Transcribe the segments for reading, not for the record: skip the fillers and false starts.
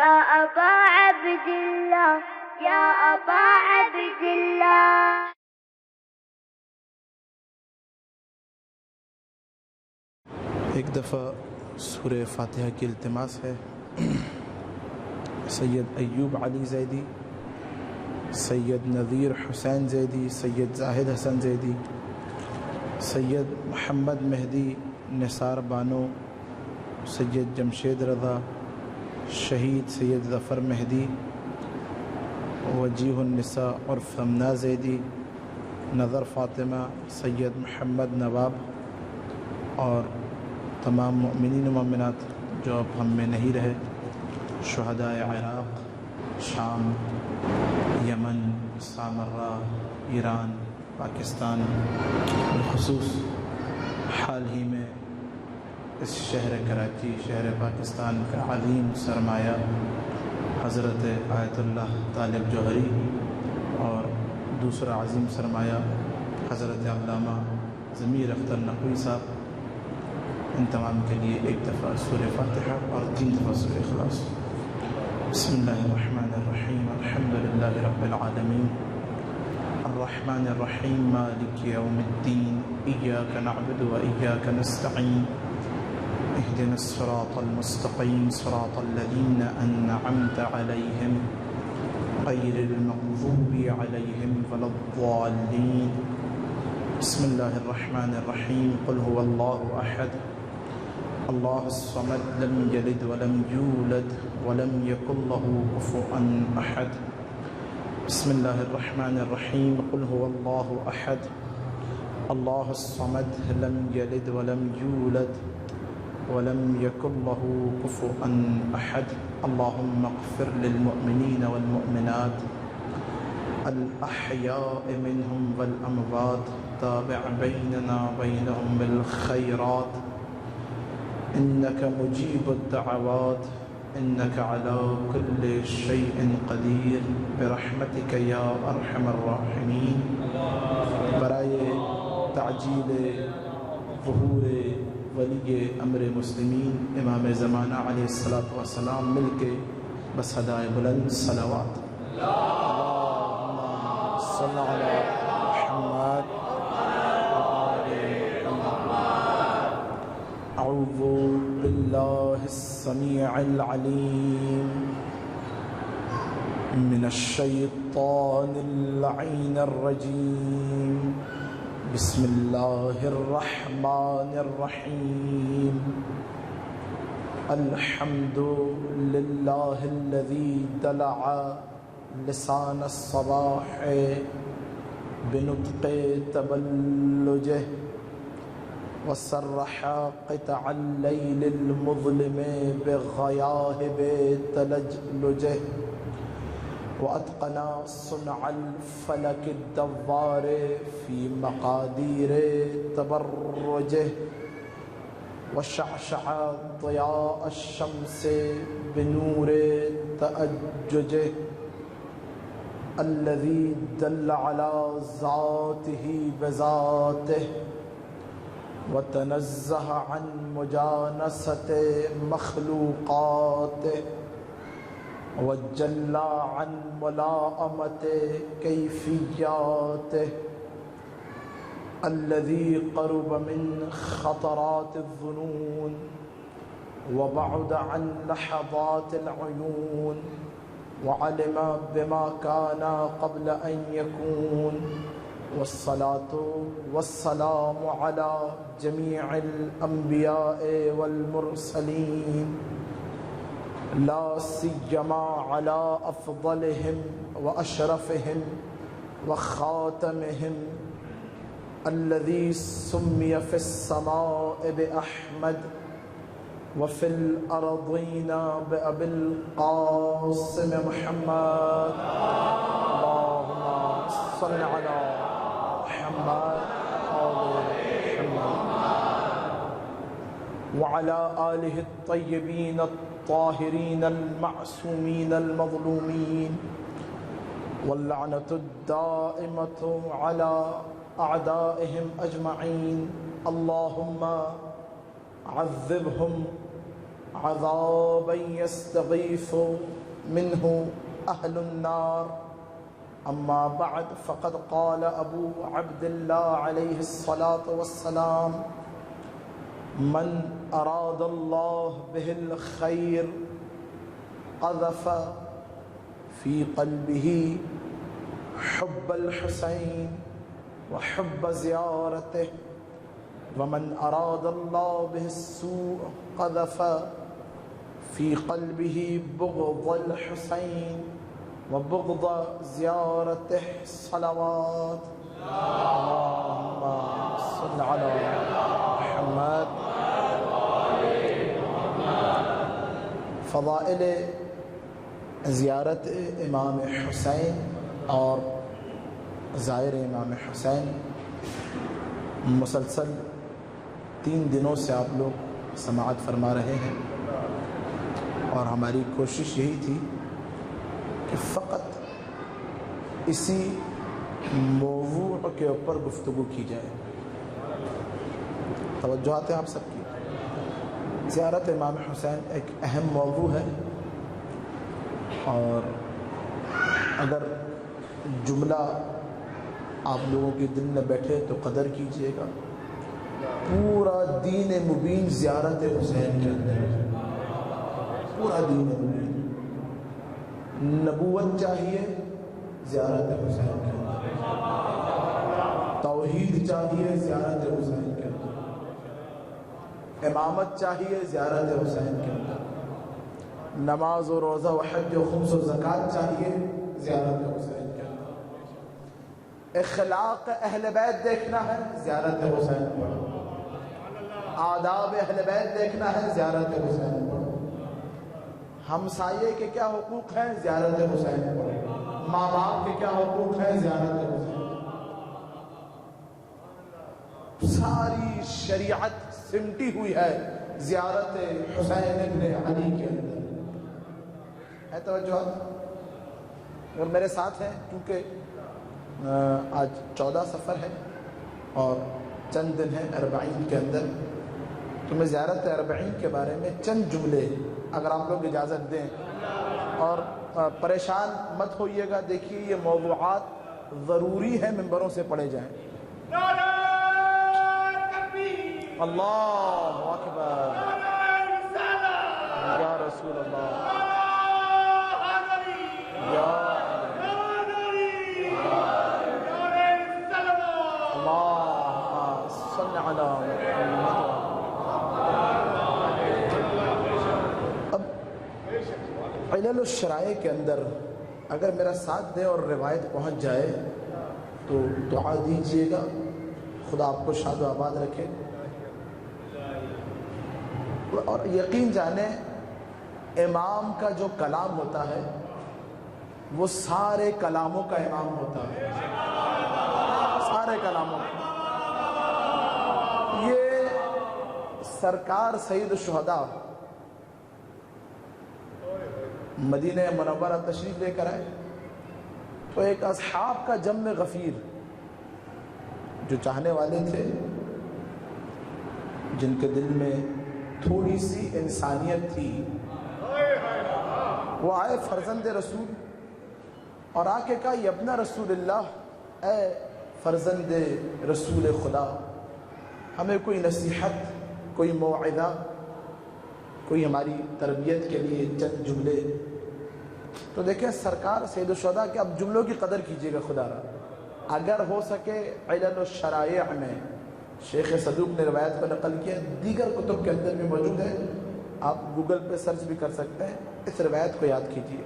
يا أبا عبد الله يا أبا عبد الله. ایک دفعہ سورہ فاتحہ کی التماس ہے. سید ایوب علی زیدی، سید نذیر حسین زیدی، سید زاہد حسن زیدی، سید محمد مہدی نثار بانو، سید جمشید رضا، شہید سید ظفر مہدی، وجیہ النساء عرف امنا زیدی، نظر فاطمہ، سید محمد نواب اور تمام مؤمنین و مؤمنات جو اب ہم میں نہیں رہے، شہدائے عراق، شام، یمن، سامرا، ایران، پاکستان، بالخصوص حال ہی میں اس شہر کراچی، شہر پاکستان کا عظیم سرمایہ حضرت آیت اللہ طالب جوہری اور دوسرا عظیم سرمایہ حضرت علامہ ضمیر اختر نقوی صاحب، ان تمام کے لیے ایک دفعہ سورہ فاتحہ اور 3 دفعہ سورہ اخلاص. بسم اللہ الرحمن الرحیم. الحمد للہ رب العالمین الرحمن الرحیم مالک یوم الدین ایاک نعبد و ایاک نستعین اهدنا الصراط المستقیم صراط الذین انعمت علیہم غیر المغضوب علیہم ولا الضالین. بسم اللہ الرحمن الرحیم. قل هو اللہ احد اللہ الصمد لم یلد ولم یولد ولم یکن له کفوا احد. بسم اللہ الرحمن الرحیم. قل هو اللہ احد اللہ الصمد لم یلد ولم یولد ولم یکن له کفوا احد. اللهم اغفر للمؤمنین والمؤمنات الأحياء منهم والأموات تابع بيننا بينهم بالخيرات إنك مجيب الدعوات إنك على كل شيء قدير برحمتك يا أرحم الراحمين. برائے تعجیل ظہور ولی امر مسلمین امام زمانہ علیہ الصلاۃ والسلام مل کے بس ہدائے بلند صلوات. صلی علی محمد. اعوذ باللہ السمیع العلیم من الشیطان اللعین الرجیم. بسم اللہ الرحمن الرحیم. الحمد للہ الذی دلع لسان الصباح بنطق تبلجہ وصرح قطع اللیل المظلم بغیاہب تلجلجہ واتقن صنع الفلک الدوار فی مقادیر تبرجہ وشعشع ضیاء الشمس بنور تأججہ الذي دل على ذاته بذاته وتنزه عن مجانسة مخلوقاته وجل عن ملاءمة كيفياته الذي قرب من خطرات الظنون وبعد عن لحظات العيون وعلم بما كان قبل أن يكون. والصلاة والسلام على جميع الأنبياء والمرسلين لا سيما على أفضلهم وأشرفهم وخاتمهم الذي سمي في السماء بأحمد وفي الأرضين بأبي القاسم محمد. اللهم صل على محمد وعلى آله الطيبين الطاهرين المعصومين المظلومين واللعنة الدائمة على أعدائهم أجمعين. اللهم عذبهم عذابا يستغيث منه أهل النار. أما بعد فقد قال أبو عبد الله عليه الصلاة والسلام: من أراد الله به الخير قذف في قلبه حب الحسين وحب زيارته، ومن أراد الله به السوء قذف في قلبه بغض الحسين وبغض زيارته. صلوات اللهم صل على محمد. فضائل زیارت امام حسین اور زائر امام حسین مسلسل 3 دنوں سے آپ لوگ سماعت فرما رہے ہیں، اور ہماری کوشش یہی تھی کہ فقط اسی موضوع کے اوپر گفتگو کی جائے. توجہات ہیں آپ سب کی. زیارت امام حسین ایک اہم موضوع ہے، اور اگر جملہ آپ لوگوں کے دل میں بیٹھے تو قدر کیجئے گا. پورا دین مبین زیارت حسین کے اندر ہے. پورا دین مبین. نبوت چاہیے زیارت حسین کے اندر، توحید چاہیے زیارت حسین کے اندر، امامت چاہیے زیارت حسین کے اندر، نماز و روزہ و حج و خمس و زکوٰۃ چاہیے زیارت حسین کے اندر، اخلاق اہل بیت دیکھنا ہے زیارت حسین پر، آداب اہل بیت دیکھنا ہے زیارت حسین پر، ہمسائے کے کیا حقوق ہیں زیارت حسین پر، ماں باپ کے کیا حقوق ہیں زیارت حسین پر. ساری شریعت سمٹی ہوئی ہے زیارت حسین ابن علی کے اندر. ہے توجہ؟ اور میرے ساتھ ہیں، کیونکہ آج 14 سفر ہے اور چند دن ہیں اربعین کے اندر، تو میں زیارت اربعین کے بارے میں چند جملے اگر آپ لوگ اجازت دیں، اور پریشان مت ہوئیے گا. دیکھیے یہ موضوعات ضروری ہے ممبروں سے پڑھے جائیں. اللہ اکبر، یا رسول اللہ، یا اللہ صلی علی محمد. اب علل الشرائع کے اندر اگر میرا ساتھ دیں اور روایت پہنچ جائے تو دعا دیجیے گا، خدا آپ کو شاد و آباد رکھے. اور یقین جانیں امام کا جو کلام ہوتا ہے وہ سارے کلاموں کا امام ہوتا ہے، سارے کلاموں کا. یہ سرکار سید الشہداء مدینہ منورہ تشریف لے کر آئے تو ایک اصحاب کا جم غفیر جو چاہنے والے تھے، جن کے دل میں تھوڑی سی انسانیت تھی، وہ آئے فرزند رسول اور آ کے کہا: یبن رسول اللہ، اے فرزند رسول خدا، ہمیں کوئی نصیحت، کوئی موعظہ، کوئی ہماری تربیت کے لیے چند جملے. تو دیکھیں سرکار سید الشہداء کے اب جملوں کی قدر کیجیے گا خدا را. اگر ہو سکے علل الشرائع میں شیخ صدوق نے روایت کو نقل کیا، دیگر کتب کے اندر بھی موجود ہے، آپ گوگل پہ سرچ بھی کر سکتے ہیں. اس روایت کو یاد کیجیے.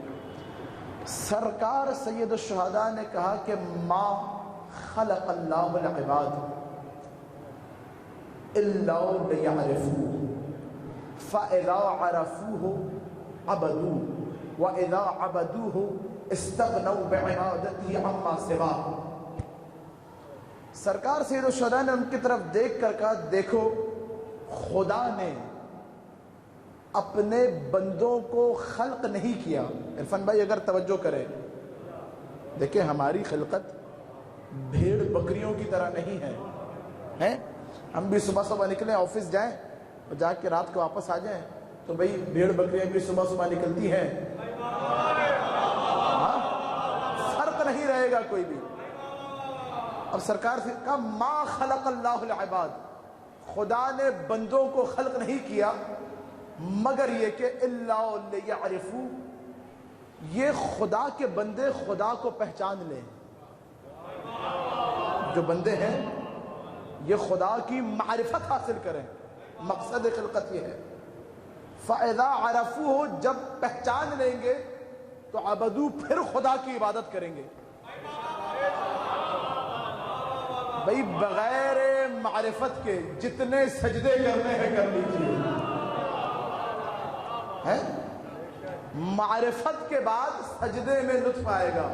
سرکار سید الشہداء نے کہا کہ ما خلق اللہ العباد الا لیعرفوہ فاذا عرفوہ عبدوہ واذا عبدوہ استغنوا بعبادتہ عما سواہ. سرکار سید الشہداء نے ان کی طرف دیکھ کر کہا: دیکھو خدا نے اپنے بندوں کو خلق نہیں کیا. عرفان بھائی اگر توجہ کریں، دیکھیں ہماری خلقت بھیڑ بکریوں کی طرح نہیں ہے. ہم بھی صبح صبح نکلیں، آفس جائیں اور جا کے رات کو واپس آ جائیں، تو بھئی بھیڑ بکریاں بھی صبح صبح نکلتی ہیں، فرق نہیں رہے گا کوئی بھی۔ اب سرکار سے کہا ما خلق اللہ العباد، خدا نے بندوں کو خلق نہیں کیا مگر یہ کہ الا لیعرفوا، یہ خدا کے بندے خدا کو پہچان لیں۔ جو بندے ہیں یہ خدا کی معرفت حاصل کریں، مقصد خلقت یہ ہے۔ فَإِذَا عَرَفُوهُ، جب پہچان لیں گے تو عبدو، پھر خدا کی عبادت کریں گے۔ بھئی بغیر معرفت کے جتنے سجدے کرنے ہیں کر لیجئے، معرفت کے بعد سجدے میں لطف آئے گا۔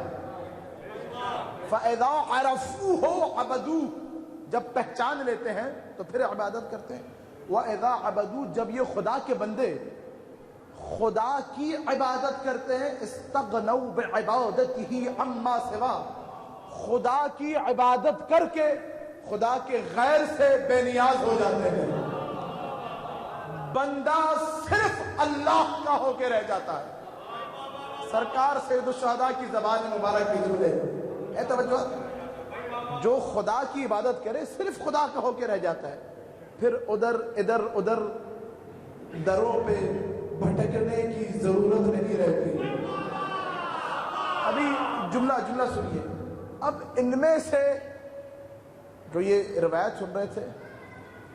فَإِذَا عَرَفُوهُ عَبَدُوهُ، جب پہچان لیتے ہیں تو پھر عبادت کرتے ہیں۔ وَإِذَا عَبَدُوا، جب یہ خدا کے بندے خدا کی عبادت کرتے ہیں، استغنوا بعبادتہ عما سوا، خدا کی عبادت کر کے خدا کے غیر سے بے نیاز ہو جاتے ہیں۔ بندہ صرف اللہ کا ہو کے رہ جاتا ہے۔ سرکار سید الشہداء کی زبان مبارک کی جملے ہے، توجہ، جو خدا کی عبادت کرے صرف خدا کا ہو کے رہ جاتا ہے، پھر ادھر ادھر دروں پہ بھٹکنے کی ضرورت نہیں رہتی۔ ابھی جملہ سنیے۔ اب ان میں سے جو یہ روایت سن رہے تھے،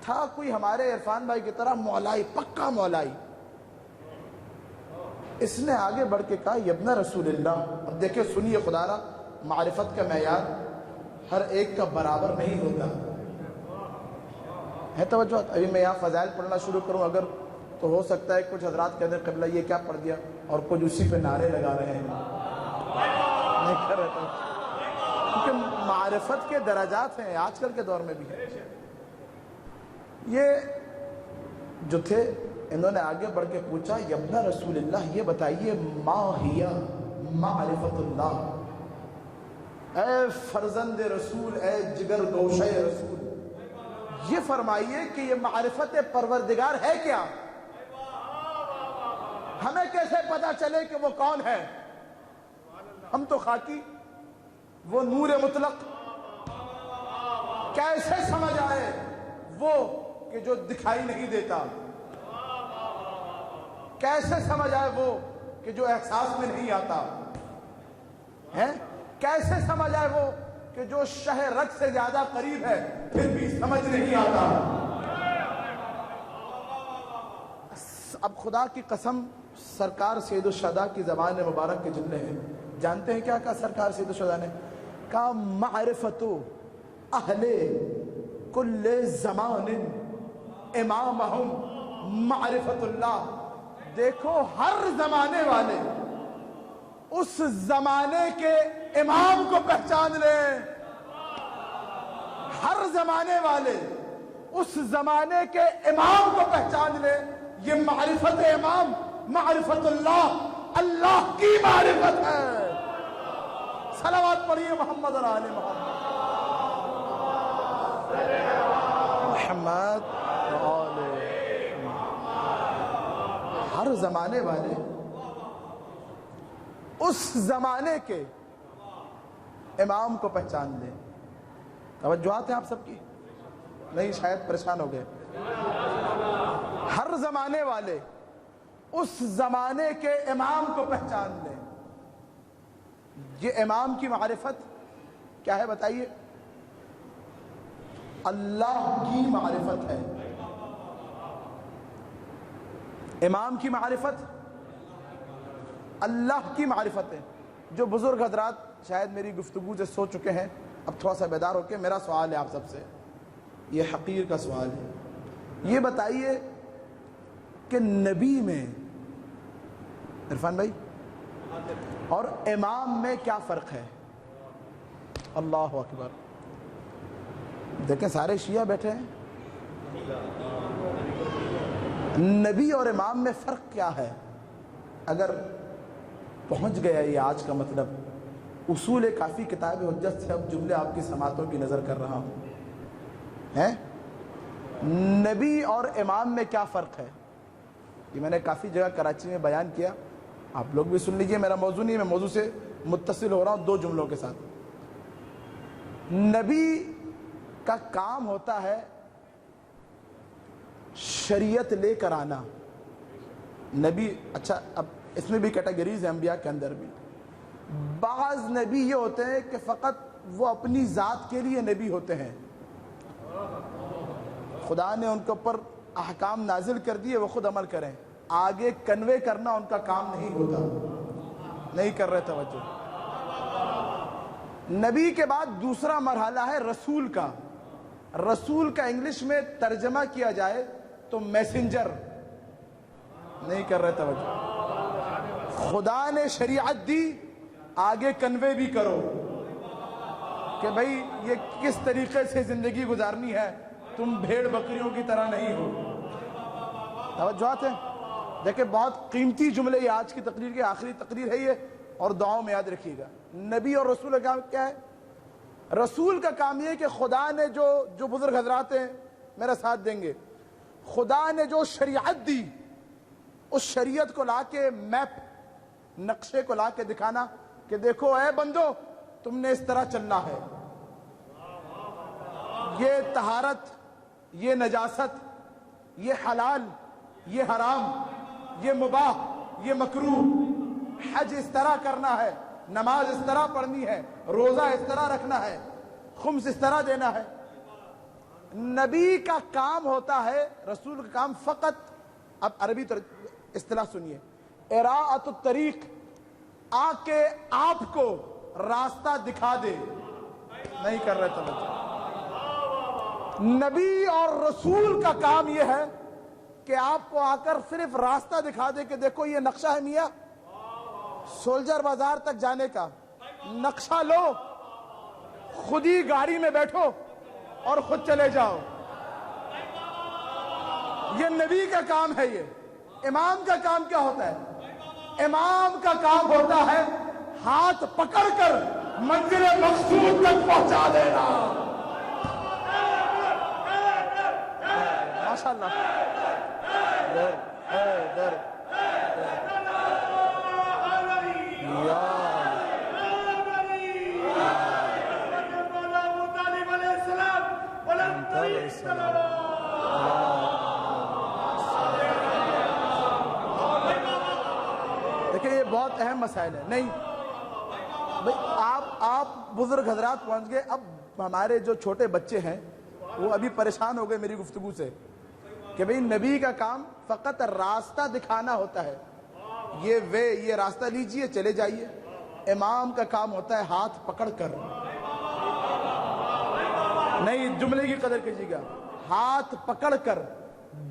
تھا کوئی ہمارے عرفان بھائی کی طرح مولائی، پکا مولائی، اس نے آگے بڑھ کے کہا یبن رسول اللہ۔ اب دیکھیں سنیے، خدا را معرفت کا معیار ہر ایک کا برابر نہیں ہوتا ہے، توجہ۔ ابھی میں یہاں فضائل پڑھنا شروع کروں اگر تو ہو سکتا ہے کچھ حضرات کہتے ہیں قبلہ یہ کیا پڑھ دیا، اور کچھ اسی پہ نعرے لگا رہے ہیں، نہیں کر رہے، کیونکہ معرفت کے درجات ہیں، آج کل کے دور میں بھی ہے۔ یہ جو تھے انہوں نے آگے بڑھ کے پوچھا یبن رسول اللہ، یہ بتائیے ما ہی معرفت اللہ، اے فرزند رسول، اے جگر گوشہ رسول، یہ فرمائیے کہ یہ معرفت پروردگار ہے کیا؟ ہمیں کیسے پتا چلے کہ وہ کون ہے؟ ہم تو خاکی، وہ نور مطلق، کیسے سمجھ آئے وہ کہ جو دکھائی نہیں دیتا؟ کیسے سمجھ آئے وہ کہ جو احساس میں نہیں آتا ہے؟ کیسے سمجھ آئے وہ کہ جو شہ رگ سے زیادہ قریب ہے پھر بھی سمجھ نہیں آتا؟ اب خدا کی قسم، سرکار سید الشہداء کی زبان مبارک کے جملے ہیں، جانتے ہیں کیا کہا سرکار سید الشہداء نے؟ کہا معرفت اہل کل زمان امامہم معرفت اللہ۔ دیکھو ہر زمانے والے اس زمانے کے امام کو پہچان لیں، ہر زمانے والے اس زمانے کے امام کو پہچان لیں۔ یہ معرفت امام، معرفت اللہ، اللہ کی معرفت ہے۔ صلوات پڑھیے محمد اور آل محمد، محمد اور آل۔ ہر زمانے والے اس زمانے کے امام کو پہچان لیں۔ توجہات ہیں آپ سب کی؟ نہیں شاید پریشان ہو گئے۔ ہر زمانے والے اس زمانے کے امام کو پہچان لیں۔ یہ امام کی معرفت کیا ہے بتائیے؟ اللہ کی معرفت ہے۔ امام کی معرفت اللہ کی معرفت ہے۔ جو بزرگ حضرات شاید میری گفتگو سے سو چکے ہیں، اب تھوڑا سا بیدار ہو کے میرا سوال ہے آپ سب سے، یہ حقیر کا سوال ہے، یہ بتائیے کہ نبی میں، عرفان بھائی، اور امام میں کیا فرق ہے؟ اللہ اکبر۔ دیکھیں سارے شیعہ بیٹھے ہیں، نبی اور امام میں فرق کیا ہے؟ اگر پہنچ گیا یہ آج کا مطلب، اصول کافی کتاب حجت سے اب جملے آپ کی سماعتوں کی نظر کر رہا ہوں، ہے نبی اور امام میں کیا فرق ہے؟ یہ میں نے کافی جگہ کراچی میں بیان کیا, آپ لوگ بھی سن لیجئے, میرا موضوع نہیں ہے, میں موضوع سے متصل ہو رہا ہوں 2 جملوں کے ساتھ. نبی کا کام ہوتا ہے شریعت لے کر آنا. نبی, اچھا اب اس میں بھی کیٹیگریز ہیں انبیاء کے اندر بھی. بعض نبی یہ ہوتے ہیں کہ فقط وہ اپنی ذات کے لیے نبی ہوتے ہیں, خدا نے ان کے اوپر احکام نازل کر دیے, وہ خود عمل کریں, آگے کنوے کرنا ان کا کام نہیں ہوتا. نہیں کر رہے توجہ. نبی کے بعد دوسرا مرحلہ ہے رسول کا. رسول کا انگلش میں ترجمہ کیا جائے تو میسنجر. نہیں کر رہے توجہ. خدا نے شریعت دی, آگے کنوے بھی کرو کہ بھئی یہ کس طریقے سے زندگی گزارنی ہے, تم بھیڑ بکریوں کی طرح نہیں ہو. توجہات ہیں. دیکھیں بہت قیمتی جملے, یہ آج کی تقریر کی آخری تقریر ہے یہ, اور دعاؤں میں یاد رکھیے گا. نبی اور رسول کا کام کیا ہے؟ رسول کا کام یہ ہے کہ خدا نے جو بزرگ حضرات ہیں میرا ساتھ دیں گے, خدا نے جو شریعت دی اس شریعت کو لا کے میپ, نقشے کو لا کے دکھانا کہ دیکھو اے بندو تم نے اس طرح چلنا ہے. یہ طہارت, یہ نجاست, یہ حلال, یہ حرام, یہ مباح, یہ مکروہ. حج اس طرح کرنا ہے, نماز اس طرح پڑھنی ہے, روزہ اس طرح رکھنا ہے, خمس اس طرح دینا ہے. نبی کا کام ہوتا ہے, رسول کا کام فقط, اب عربی اصطلاح سنیے, اراءۃ الطریق, آ کے آپ کو راستہ دکھا دے. نہیں کر رہے توجہ. نبی اور رسول کا کام یہ ہے کہ آپ کو آ کر صرف راستہ دکھا دے کہ دیکھو یہ نقشہ ہے میاں, سولجر بازار تک جانے کا نقشہ لو, خود ہی گاڑی میں بیٹھو اور خود چلے جاؤ. یہ نبی کا کام ہے. یہ امام کا کام کیا ہوتا ہے؟ امام کا کام ہوتا ہے ہاتھ پکڑ کر منزل مقصود تک پہنچا دینا. ماشاءاللہ. دیکھیں یہ بہت اہم مسائل ہے. نہیں بھئی آپ بزرگ حضرات پہنچ گئے, اب ہمارے جو چھوٹے بچے ہیں وہ ابھی پریشان ہو گئے میری گفتگو سے کہ بھئی نبی کا کام فقط راستہ دکھانا ہوتا ہے, یہ راستہ لیجئے چلے جائیے. امام کا کام ہوتا ہے ہاتھ پکڑ کر, نہیں جملے کی قدر کیجیے گا, ہاتھ پکڑ کر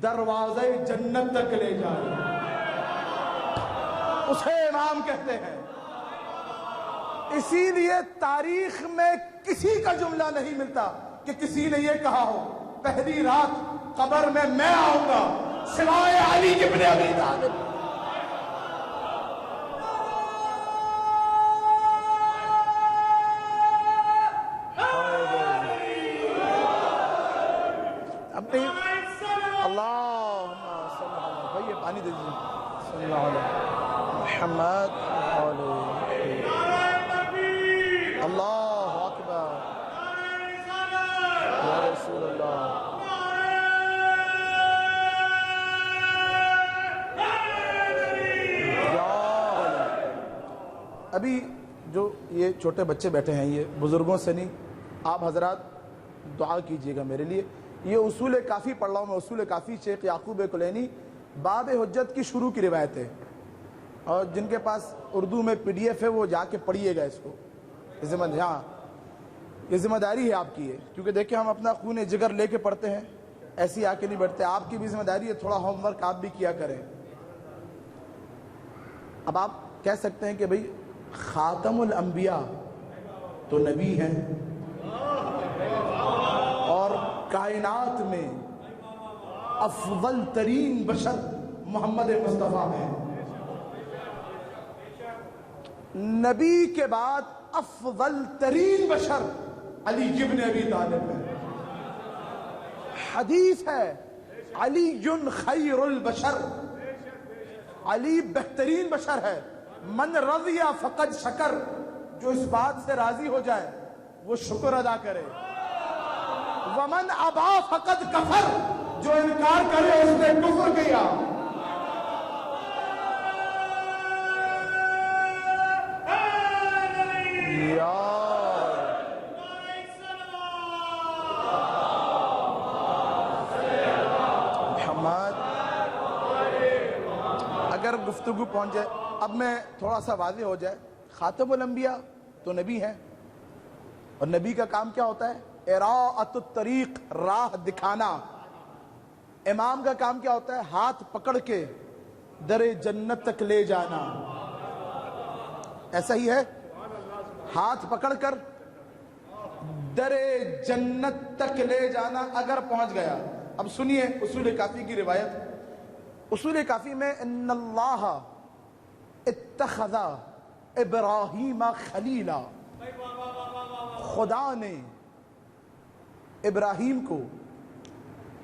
دروازے جنت تک لے جائے. اسے امام کہتے ہیں. اسی لیے تاریخ میں کسی کا جملہ نہیں ملتا کہ کسی نے یہ کہا ہو پہلی رات قبر میں آؤں گا سوائے علی ابن ابی طالب. اللہم صلی اللہ علیہ وسلم. پانی دے دیجیے. صلی اللہ علیہ محمد. اللہ اکبر یا رسول اللہ. ابھی جو یہ چھوٹے بچے بیٹھے ہیں یہ بزرگوں سے نہیں, آپ حضرات دعا کیجئے گا میرے لیے. یہ اصول کافی پڑھ رہا ہوں میں, اصول کافی شیخ یعقوب کلینی باب حجت کی شروع کی روایت ہے, اور جن کے پاس اردو میں PDF ہے وہ جا کے پڑھیے گا اس کو. یہ ذمہ داری ہے آپ کی ہے, کیونکہ دیکھیں ہم اپنا خون جگر لے کے پڑھتے ہیں, ایسی آ کے نہیں بیٹھتے. آپ کی بھی ذمہ داری ہے, تھوڑا ہوم ورک آپ بھی کیا کریں. اب آپ کہہ سکتے ہیں کہ بھئی خاتم الانبیاء تو نبی ہیں, اور کائنات میں افضل ترین بشر محمد مصطفیٰ ہیں. نبی کے بعد افضل ترین بشر علی ابن ابی طالب ہے. حدیث ہے علی خیر البشر. علی بہترین بشر ہے. من رضی فقد شکر, جو اس بات سے راضی ہو جائے وہ شکر ادا کرے. ومن ابا فقد کفر, جو انکار کرے اس نے کفر کیا. اگر گفتگو پہنچ جائے, اب میں تھوڑا سا واضح ہو جائے, خاتم الانبیاء تو نبی ہیں, اور نبی کا کام کیا ہوتا ہے؟ اراءۃ الطریق, راہ دکھانا. امام کا کام کیا ہوتا ہے؟ ہاتھ پکڑ کے در جنت تک لے جانا. ایسا ہی ہے, ہاتھ پکڑ کر در جنت تک لے جانا. اگر پہنچ گیا, اب سنیے اصول کافی کی روایت. اصول کافی میں ان اللہ اتخذ ابراہیم خلیلا, خدا نے ابراہیم کو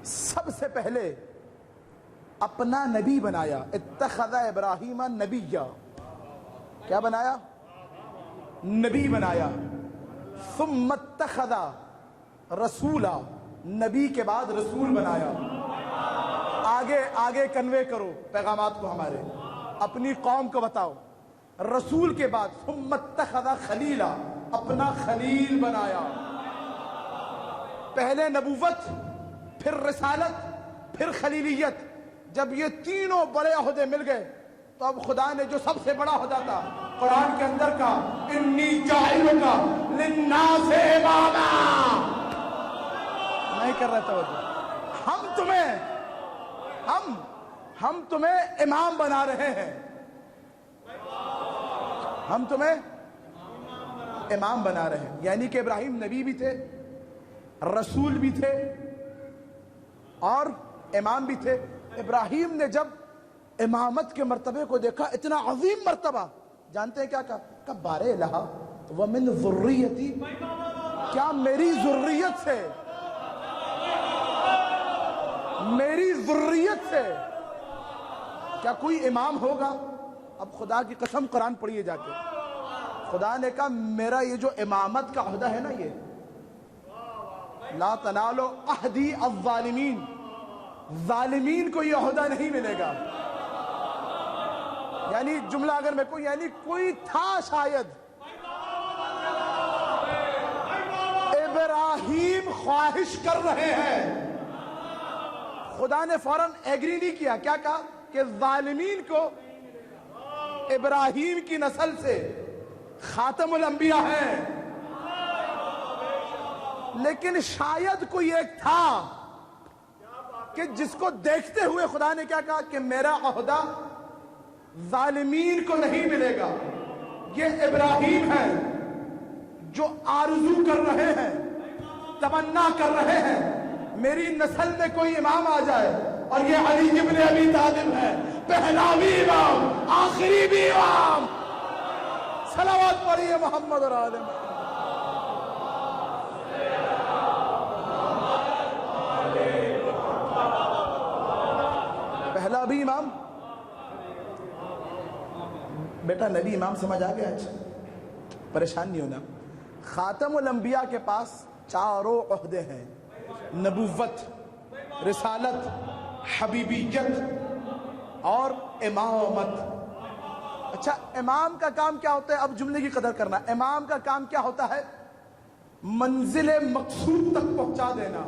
سب سے پہلے اپنا نبی بنایا. اتخذ ابراہیم نبیا, کیا بنایا؟ نبی بنایا. ثم اتخذ رسولا, نبی کے بعد رسول بنایا. آگے کنوے کرو پیغامات کو ہمارے, اپنی قوم کو بتاؤ. رسول کے بعد ثم اتخذ خلیلا, اپنا خلیل بنایا. پہلے نبوت, پھر رسالت, پھر خلیلیت. جب یہ تینوں بڑے عہدے مل گئے تو اب خدا نے جو سب سے بڑا عہدہ تھا قرآن کے اندر کا, انی جاعلک للناس اماما, نہیں کر رہا توجہ, ہم تمہیں امام بنا رہے ہیں. ہم تمہیں امام بنا رہے ہیں. یعنی کہ ابراہیم نبی بھی تھے, رسول بھی تھے, اور امام بھی تھے. ابراہیم نے جب امامت کے مرتبے کو دیکھا, اتنا عظیم مرتبہ, جانتے ہیں کیا کہا؟ کہ بار الہ ومن ذریتی, کیا میری ذریت سے کیا کوئی امام ہوگا؟ اب خدا کی قسم قرآن پڑھیے جا کے, خدا نے کہا میرا یہ جو امامت کا عہدہ ہے نا, یہ لا تنالوا عہدی الظالمین, ظالمین کو یہ عہدہ نہیں ملے گا. یعنی جملہ اگر میں کوئی, یعنی کوئی تھا شاید, ابراہیم خواہش کر رہے ہیں, خدا نے فوراً ایگری نہیں کیا. کیا کہا؟ کہ ظالمین کو ابراہیم کی نسل سے خاتم الانبیاء ہیں. لیکن شاید کوئی ایک تھا کہ جس کو دیکھتے ہوئے خدا نے کیا کہا کہ میرا عہدہ ظالمین کو نہیں ملے گا. یہ ابراہیم ہے جو آرزو کر رہے ہیں, تمنا کر رہے ہیں میری نسل میں کوئی امام آ جائے, اور یہ علی ابن ابی طالب ہے, پہلا بھی امام, آخری بھی امام. صلوات پڑھیے محمد اور آل محمد. پہلا بھی امام. بیٹا نبی امام سمجھ آ گیا؟ اچھا پریشان نہیں ہونا. خاتم الانبیاء کے پاس چاروں عہدے ہیں, نبوت, رسالت, حبیبیت اور امامت. اچھا امام کا کام کیا ہوتا ہے؟ اب جملے کی قدر کرنا. امام کا کام کیا ہوتا ہے؟ منزل مقصود تک پہنچا دینا.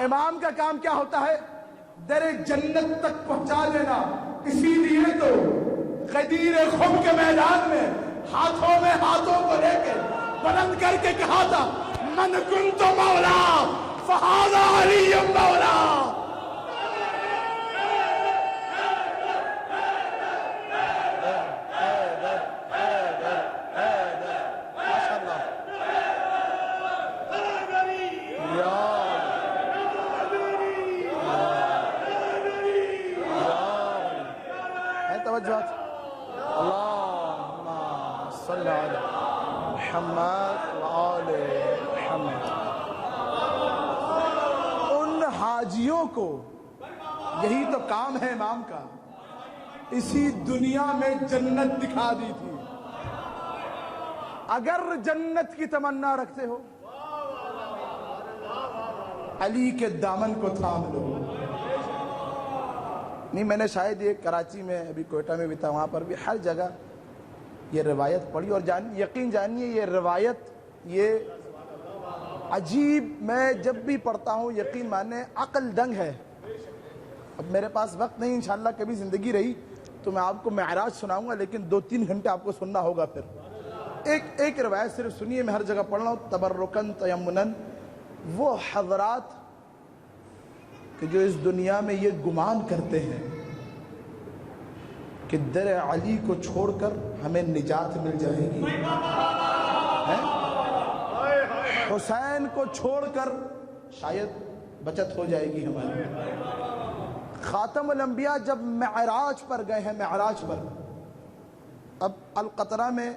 امام کا کام کیا ہوتا ہے؟ در جنت تک پہنچا دینا. اسی لیے تو غدیر خم کے میدان میں ہاتھوں میں ہاتھوں کو لے کے بلند کر کے کہا تھا, من کنت مولا فہذا علی مولا. اللہم صلی علی محمد وآل محمد. ان حاجیوں کو, یہی تو کام ہے امام کا, اسی دنیا میں جنت دکھا دی تھی. اگر جنت کی تمنا رکھتے ہو علی کے دامن کو تھام لو. نہیں، میں نے شاید یہ کراچی میں ابھی کوئٹہ میں بھی تھا، وہاں پر بھی ہر جگہ یہ روایت پڑھی اور یقین جانیے یہ روایت یہ عجیب، میں جب بھی پڑھتا ہوں یقین مانے عقل دنگ ہے. اب میرے پاس وقت نہیں، انشاءاللہ کبھی زندگی رہی تو میں آپ کو معراج سناؤں گا، لیکن 2-3 گھنٹے آپ کو سننا ہوگا. پھر ایک روایت صرف سنیے، میں ہر جگہ پڑھ رہا ہوں. تبرکن تیمنن، وہ حضرات کہ جو اس دنیا میں یہ گمان کرتے ہیں کہ در علی کو چھوڑ کر ہمیں نجات مل جائے گی، حسین کو چھوڑ کر شاید بچت ہو جائے گی ہماری. خاتم الانبیاء جب معراج پر گئے ہیں، معراج پر، اب القطرہ میں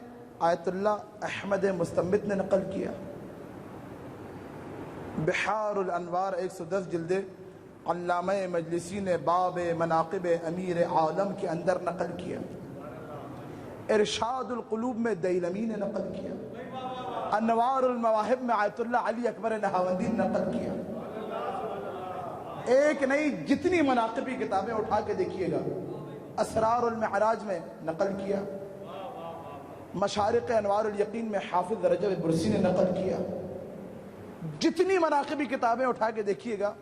آیت اللہ احمد مستنبط نے نقل کیا، بحار الانوار 110 جلدے علامہ مجلسی نے باب مناقب امیر عالم کے اندر نقل کیا، ارشاد القلوب میں دیلمی نے نقل کیا، انوار المواہب میں آیت اللہ علی اکبر نہاوندی نے نقل کیا. ایک نہیں جتنی مناقبی کتابیں اٹھا کے دیکھیے گا. اسرار المعراج میں نقل کیا، مشارق انوار الیقین میں حافظ رجب برسی نے نقل کیا. جتنی مناقبی کتابیں اٹھا کے دیکھیے گا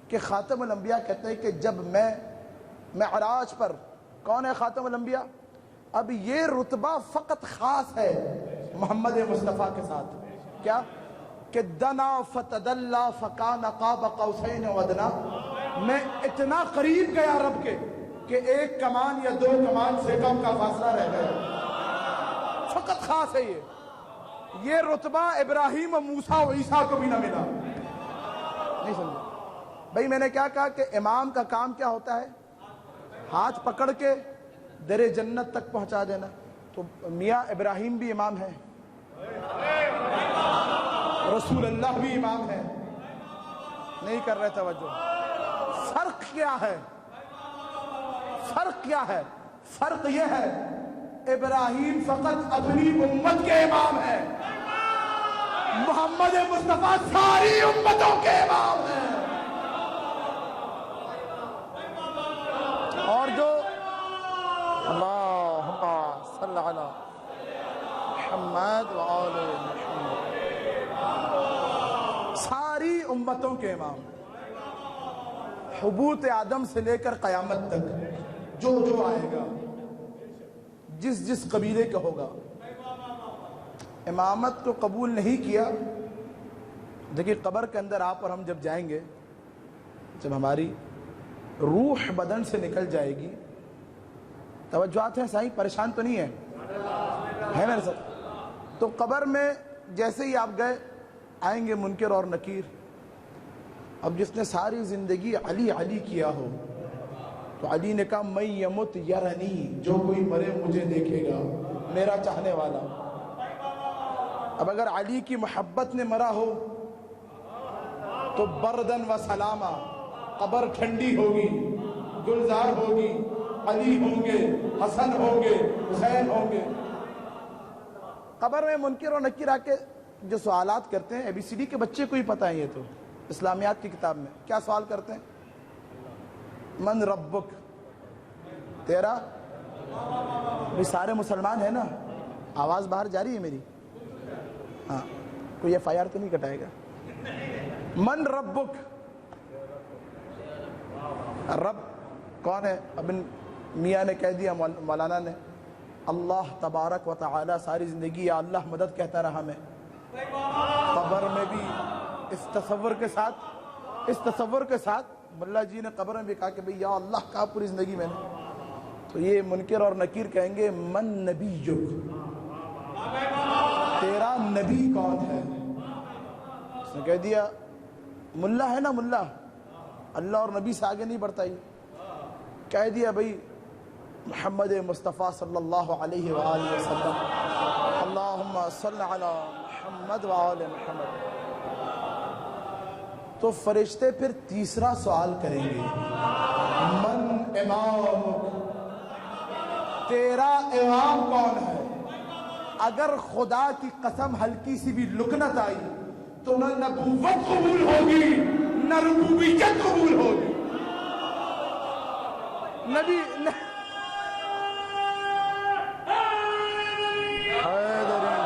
کہ خاتم الانبیاء کہتے ہیں کہ جب میں معراج پر، کون ہے خاتم الانبیاء؟ اب یہ رتبہ فقط خاص ہے محمد مصطفیٰ کے ساتھ. کیا کہ دنا فتدلا فکان قاب قوسین وادنا، میں اتنا قریب گیا رب کے کہ 1 کمان یا 2 کمان سے کم کا فاصلہ رہ گیا. فقط خاص ہے یہ رتبہ ابراہیم و موسیٰ و عیسیٰ کو بھی نہ ملا. نہیں سمجھے بھائی، میں نے کیا کہا کہ امام کا کام کیا ہوتا ہے؟ ہاتھ پکڑ کے در جنت تک پہنچا دینا. تو میاں ابراہیم بھی امام ہے، رسول اللہ بھی امام ہے. نہیں کر رہے توجہ. فرق کیا ہے؟ فرق کیا ہے؟ فرق یہ ہے ابراہیم فقط اپنی امت کے امام ہے، محمد مصطفیٰ ساری امتوں کے امام ہیں. اور جو اللہم صلی علی محمد وآل محمد، ساری امتوں کے امام، حبوط آدم سے لے کر قیامت تک جو آئے گا، جس قبیلے کا ہوگا. امامت کو قبول نہیں کیا. دیکھیے قبر کے اندر آپ اور ہم جب جائیں گے، جب ہماری روح بدن سے نکل جائے گی، توجہات ہیں صحیح؟ پریشان تو نہیں ہے میرے ساتھ؟ تو قبر میں جیسے ہی آپ گئے، آئیں گے منکر اور نکیر. اب جس نے ساری زندگی علی علی کیا ہو تو علی نے کہا میں یمت یرنی، جو کوئی مرے مجھے دیکھے گا، میرا چاہنے والا. اب اگر علی کی محبت نے مرا ہو تو بردن و سلامہ، قبر ٹھنڈی ہوگی، گلزار ہوگی، علی ہوں گے، حسن ہوں گے، حسین ہوں گے. قبر میں منکر اور نکیر آ کے جو سوالات کرتے ہیں، ABCD کے بچے کو ہی پتہ ہے. یہ تو اسلامیات کی کتاب میں کیا سوال کرتے ہیں؟ من ربک، تیرا. بھی سارے مسلمان ہیں نا؟ آواز باہر جاری ہے میری؟ ہاں، کوئی FIR تو نہیں کٹائے گا. من ربک، رب کون ہے؟ ابن میاں نے کہہ دیا، مولانا نے، اللہ تبارک و تعالی. ساری زندگی یا اللہ مدد کہتا رہا میں. قبر میں بھی اس تصور کے ساتھ ملا جی نے قبر میں بھی کہا کہ بھئی یا اللہ کہا پوری زندگی میں نے. تو یہ منکر اور نکیر کہیں گے من نبیک، تیرا نبی کون ہے؟ اس نے کہہ دیا ملا ہے نا، ملا، اللہ اور نبی سے آگے نہیں بڑھتا. ہی کہہ دیا بھئی محمد مصطفیٰ صلی اللہ علیہ وآلہ وسلم، اللہم صلی علی محمد وآل محمد. تو فرشتے پھر تیسرا سوال کریں گے، من امامک، تیرا امام کون ہے؟ اگر خدا کی قسم ہلکی سی بھی لکنت آئی تو نہ نبوت قبول ہوگی نہ ربوبیت قبول ہوگی. نبی حیدری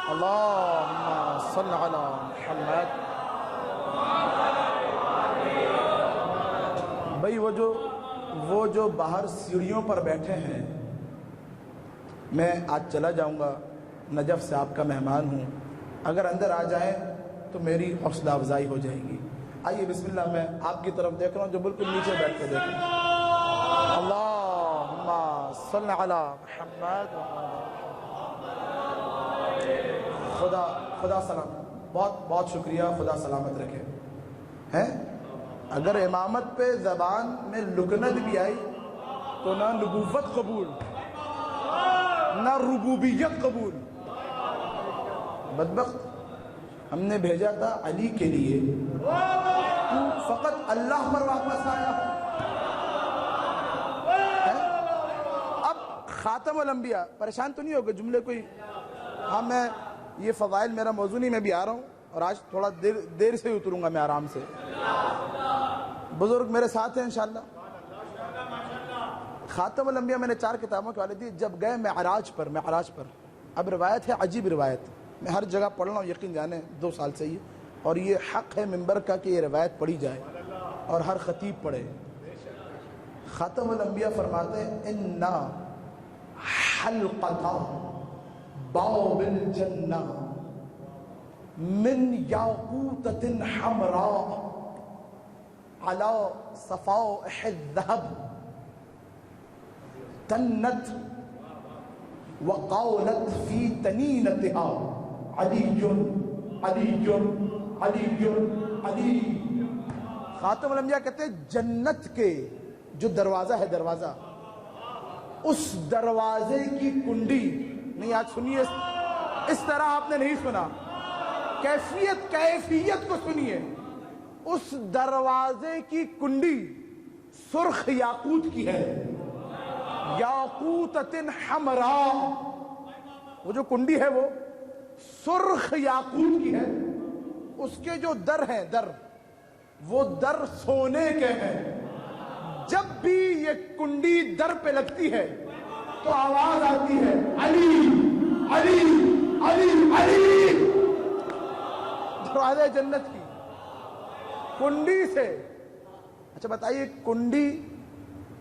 اللہم صل علی محمد. بھائی وہ جو باہر سیڑھیوں پر بیٹھے ہیں، میں آج چلا جاؤں گا، نجف سے آپ کا مہمان ہوں، اگر اندر آ جائیں تو میری حوصلہ افزائی ہو جائے گی. آئیے بسم اللہ. میں آپ کی طرف دیکھ رہا ہوں جو بالکل نیچے بیٹھ کے دیکھ رہے ہیں. اللہم صل علی محمد. خدا سلام. بہت بہت شکریہ. خدا سلامت رکھے. ہیں اگر امامت پہ زبان میں لکنت بھی آئی تو نہ نبوت قبول نہ ربوبیت قبول. بدبخت ہم نے بھیجا تھا علی کے لیے، تو فقط اللہ پر واپس آیا. اب خاتم الانبیاء پریشان تو نہیں ہوگا جملے کوئی؟ ہاں میں یہ فضائل میرا موضوع نہیں، میں بھی آ رہا ہوں اور آج تھوڑا دیر سے اتروں گا میں آرام سے. بزرگ میرے ساتھ ہیں انشاءاللہ. خاتم الانبیاء میں نے 4 کتابوں کے حوالے دی. جب گئے معراج پر، اب روایت ہے عجیب روایت، میں ہر جگہ پڑھ رہا ہوں، یقین جانے 2 سال سے اور یہ حق ہے منبر کا کہ یہ روایت پڑھی جائے اور ہر خطیب پڑھے. خاتم الانبیاء فرماتے ہیں اِنَّا حَلْقَةَ بَابِ الْجَنَّةِ مِنْ يَاقُوتَةٍ حَمْرَاءٍ عَلَى صَفَائِحِ الذَّهَبِ تنت وقالت فی تنینتها علی علی علی علی. خاتم الانبیاء کہتے ہیں جنت کے جو دروازہ ہے، دروازہ، اس دروازے کی کنڈی نہیں. آج سنیے، اس طرح آپ نے نہیں سنا، کیفیت کو سنیے. اس دروازے کی کنڈی سرخ یاقوت کی ہے. یاقوتۃ حمراء، وہ جو کنڈی ہے وہ سرخ یاقوت کی ہے. اس کے جو در ہیں، وہ در سونے کے ہیں. جب بھی یہ کنڈی در پہ لگتی ہے تو آواز آتی ہے علی علی علی علی. دروازہ جنت کی کنڈی سے. اچھا بتائیے، کنڈی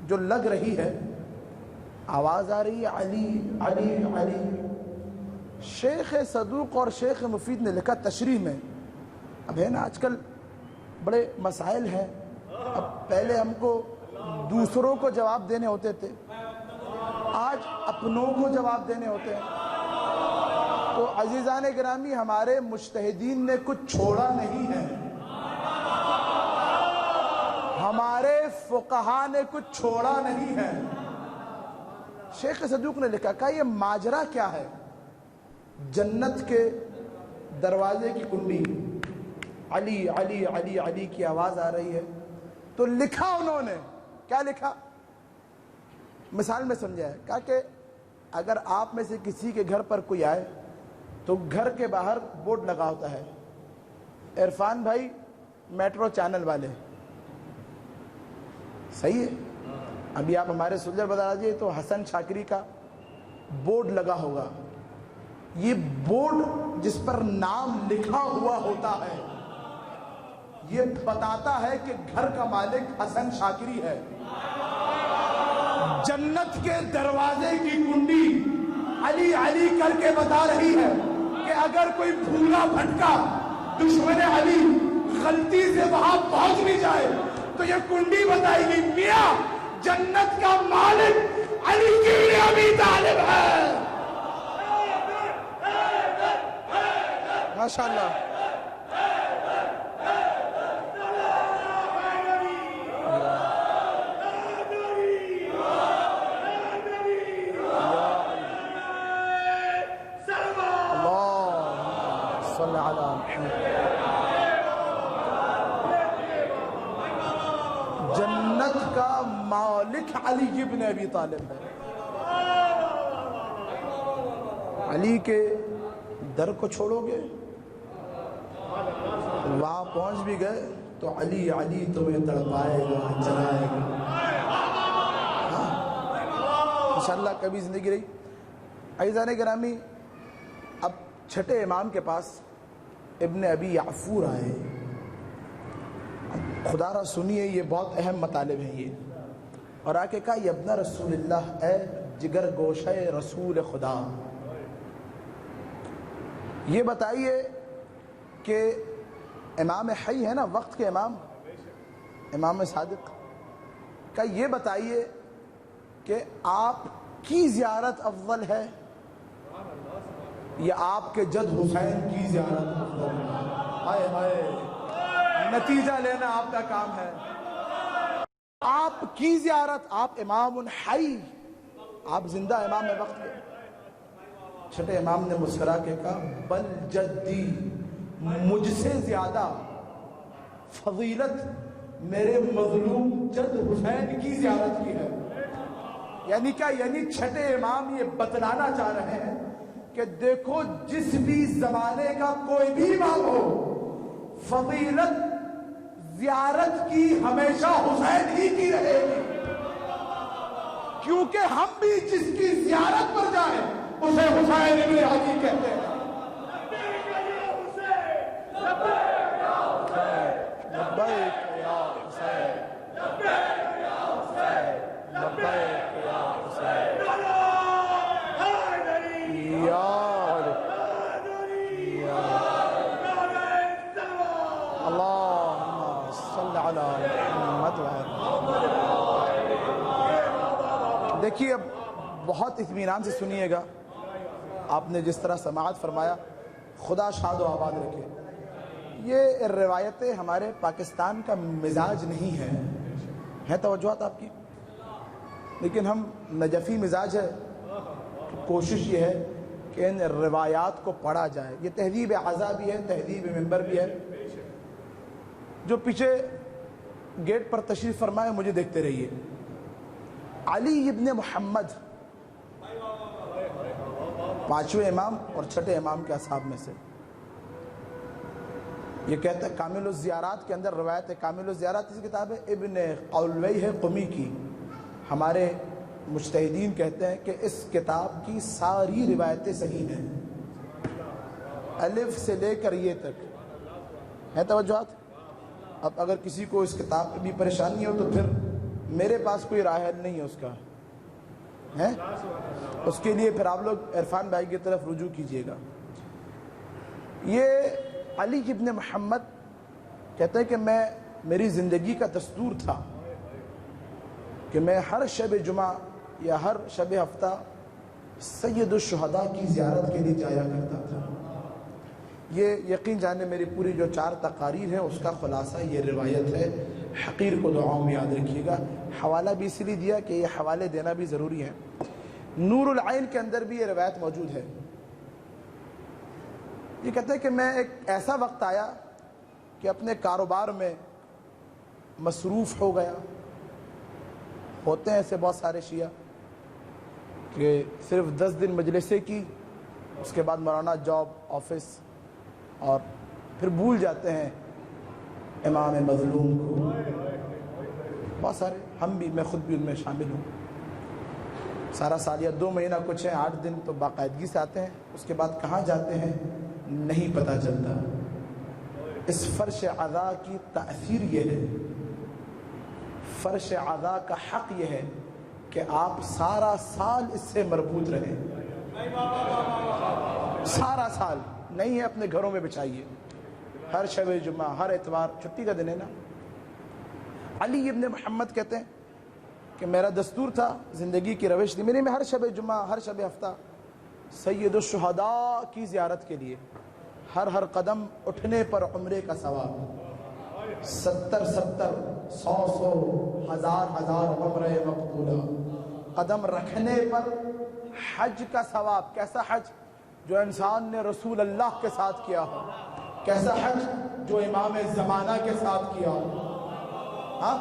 جو لگ رہی ہے، آواز آ رہی ہے علی علی علی. شیخ صدوق اور شیخ مفید نے لکھا تشریح میں، اب ہے نا آج کل بڑے مسائل ہیں. اب پہلے ہم کو دوسروں کو جواب دینے ہوتے تھے، آج اپنوں کو جواب دینے ہوتے ہیں. تو عزیزان گرامی، ہمارے مجتہدین نے کچھ چھوڑا نہیں ہے، ہمارے فقہا نے کچھ چھوڑا نہیں ہے. شیخ صدوق نے لکھا کہ یہ ماجرا کیا ہے؟ جنت کے دروازے کی کنڈی علی علی علی علی کی آواز آ رہی ہے. تو لکھا انہوں نے کیا لکھا؟ مثال میں سمجھایا، کہا کہ اگر آپ میں سے کسی کے گھر پر کوئی آئے تو گھر کے باہر بورڈ لگا ہوتا ہے عرفان بھائی میٹرو چینل والے. صحیح ہے؟ ابھی آپ ہمارے سلجھر بتا دیجیے تو حسن شاکری کا بورڈ لگا ہوگا. یہ بورڈ جس پر نام لکھا ہوا ہوتا ہے یہ بتاتا ہے کہ گھر کا مالک حسن شاکری ہے. جنت کے دروازے کی کنڈی علی علی کر کے بتا رہی ہے کہ اگر کوئی بھولا بھٹکا دشمن علی غلطی سے وہاں پہنچ بھی جائے تو یہ کنڈی بتائے گی میاں جنت کا مالک علی کی ابی طالب ہے. ماشاءاللہ. جنت کا لکھ علی ابن ابی طالب ہے. علی کے در کو چھوڑو گے, وہاں پہنچ بھی گئے تو علی علی تمہیں تڑپائے گا, جلائے گا. انشاءاللہ کبھی زندگی رہی. عزیزان گرامی, اب چھٹے امام کے پاس ابن ابی یعفور آئے. خدا را سنیے, یہ بہت اہم مطالب ہیں یہ. اور آ کے کہا, یہ ابن رسول اللہ, اے جگر گوشہ رسول خدا, یہ بتائیے کہ امام حی ہے نا, وقت کے امام, امام صادق کا, یہ بتائیے کہ آپ کی زیارت افضل ہے یا آپ کے جد حسین کی زیارت افضل ہے؟ ہائے ہائے, نتیجہ لینا آپ کا کام ہے. آپ کی زیارت, آپ امام حی, آپ زندہ امام وقت کے. چھٹے امام نے مسکرا کے کہا, بل جدی, مجھ سے زیادہ فضیلت میرے مظلوم جد حسین کی زیارت کی ہے. یعنی کیا؟ یعنی چھٹے امام یہ بتلانا چاہ رہے ہیں کہ دیکھو, جس بھی زمانے کا کوئی بھی امام ہو, فضیلت زیارت کی ہمیشہ حسین ہی کی رہے گی, کیونکہ ہم بھی جس کی زیارت پر جائیں اسے حسین ابن علی کہتے ہیں. لبیک یا حسین, لبیک یا حسین, لبیک یا حسین, یا علی, یا اللہم صلی علی محمد. دیکھیے, اب بہت اطمینان سے سنیے گا. آپ نے جس طرح سماعت فرمایا, خدا شاد و آباد رکھے. یہ روایتیں ہمارے پاکستان کا مزاج نہیں ہے, ہے توجہات آپ کی, لیکن ہم نجفی مزاج ہے. کوشش یہ ہے کہ ان روایات کو پڑھا جائے. یہ تہذیب عزا بھی ہے, تہذیب منبر بھی ہے. جو پیچھے گیٹ پر تشریف فرمائے مجھے دیکھتے رہیے. علی ابن محمد پانچویں امام اور چھٹے امام کے اصحاب میں سے. یہ کہتا ہے کامل الزیارات کے اندر روایت ہے. کامل الزیارات اس کتاب ہے ابن قولویہ قمی کی. ہمارے مجتہدین کہتے ہیں کہ اس کتاب کی ساری روایتیں صحیح ہیں, الف سے لے کر یہ تک ہے. توجہات. اب اگر کسی کو اس کتاب پہ بھی پریشانی ہو تو پھر میرے پاس کوئی راہ حل نہیں ہے اس کا, ہے اس کے لیے پھر آپ لوگ عرفان بھائی کی طرف رجوع کیجئے گا. یہ علی ابن محمد کہتے ہیں کہ میری زندگی کا دستور تھا کہ میں ہر شب جمعہ یا ہر شب ہفتہ سید الشہداء کی زیارت کے لیے جایا کرتا تھا. یہ یقین جانے میری پوری جو 4 تقاریر ہیں اس کا خلاصہ یہ روایت ہے. حقیر کو دعاؤں میں یاد رکھیے گا. حوالہ بھی اس لیے دیا کہ یہ حوالے دینا بھی ضروری ہے. نور العین کے اندر بھی یہ روایت موجود ہے. یہ کہتے ہیں کہ میں ایک ایسا وقت آیا کہ اپنے کاروبار میں مصروف ہو گیا. ہوتے ہیں ایسے بہت سارے شیعہ کہ صرف 10 دن مجلسے کی, اس کے بعد مولانا جاب, آفس, اور پھر بھول جاتے ہیں امام مظلوم کو. بہت سارے, ہم بھی, میں خود بھی ان میں شامل ہوں. سارا سال یا 2 مہینہ کچھ ہے, 8 دن تو باقاعدگی سے آتے ہیں, اس کے بعد کہاں جاتے ہیں نہیں پتہ چلتا. اس فرش عزا کی تاثیر یہ ہے, فرش عزا کا حق یہ ہے کہ آپ سارا سال اس سے مربوط رہیں. سارا سال نہیں ہے, اپنے گھروں میں بچھائیے. ہر شب جمعہ, ہر اتوار, چھٹی کا دن ہے نا. علی ابن محمد کہتے ہیں کہ میرا دستور تھا, زندگی کی روش تھی میری, میں ہر شب جمعہ, ہر شب ہفتہ سید الشہداء کی زیارت کے لیے, ہر قدم اٹھنے پر عمرے کا ثواب, 70 100 1000 عمرے مقبولہ, قدم رکھنے پر حج کا ثواب. کیسا حج؟ جو انسان نے رسول اللہ کے ساتھ کیا ہو. کیسا حج؟ جو امام زمانہ کے ساتھ کیا ہو. ہاں,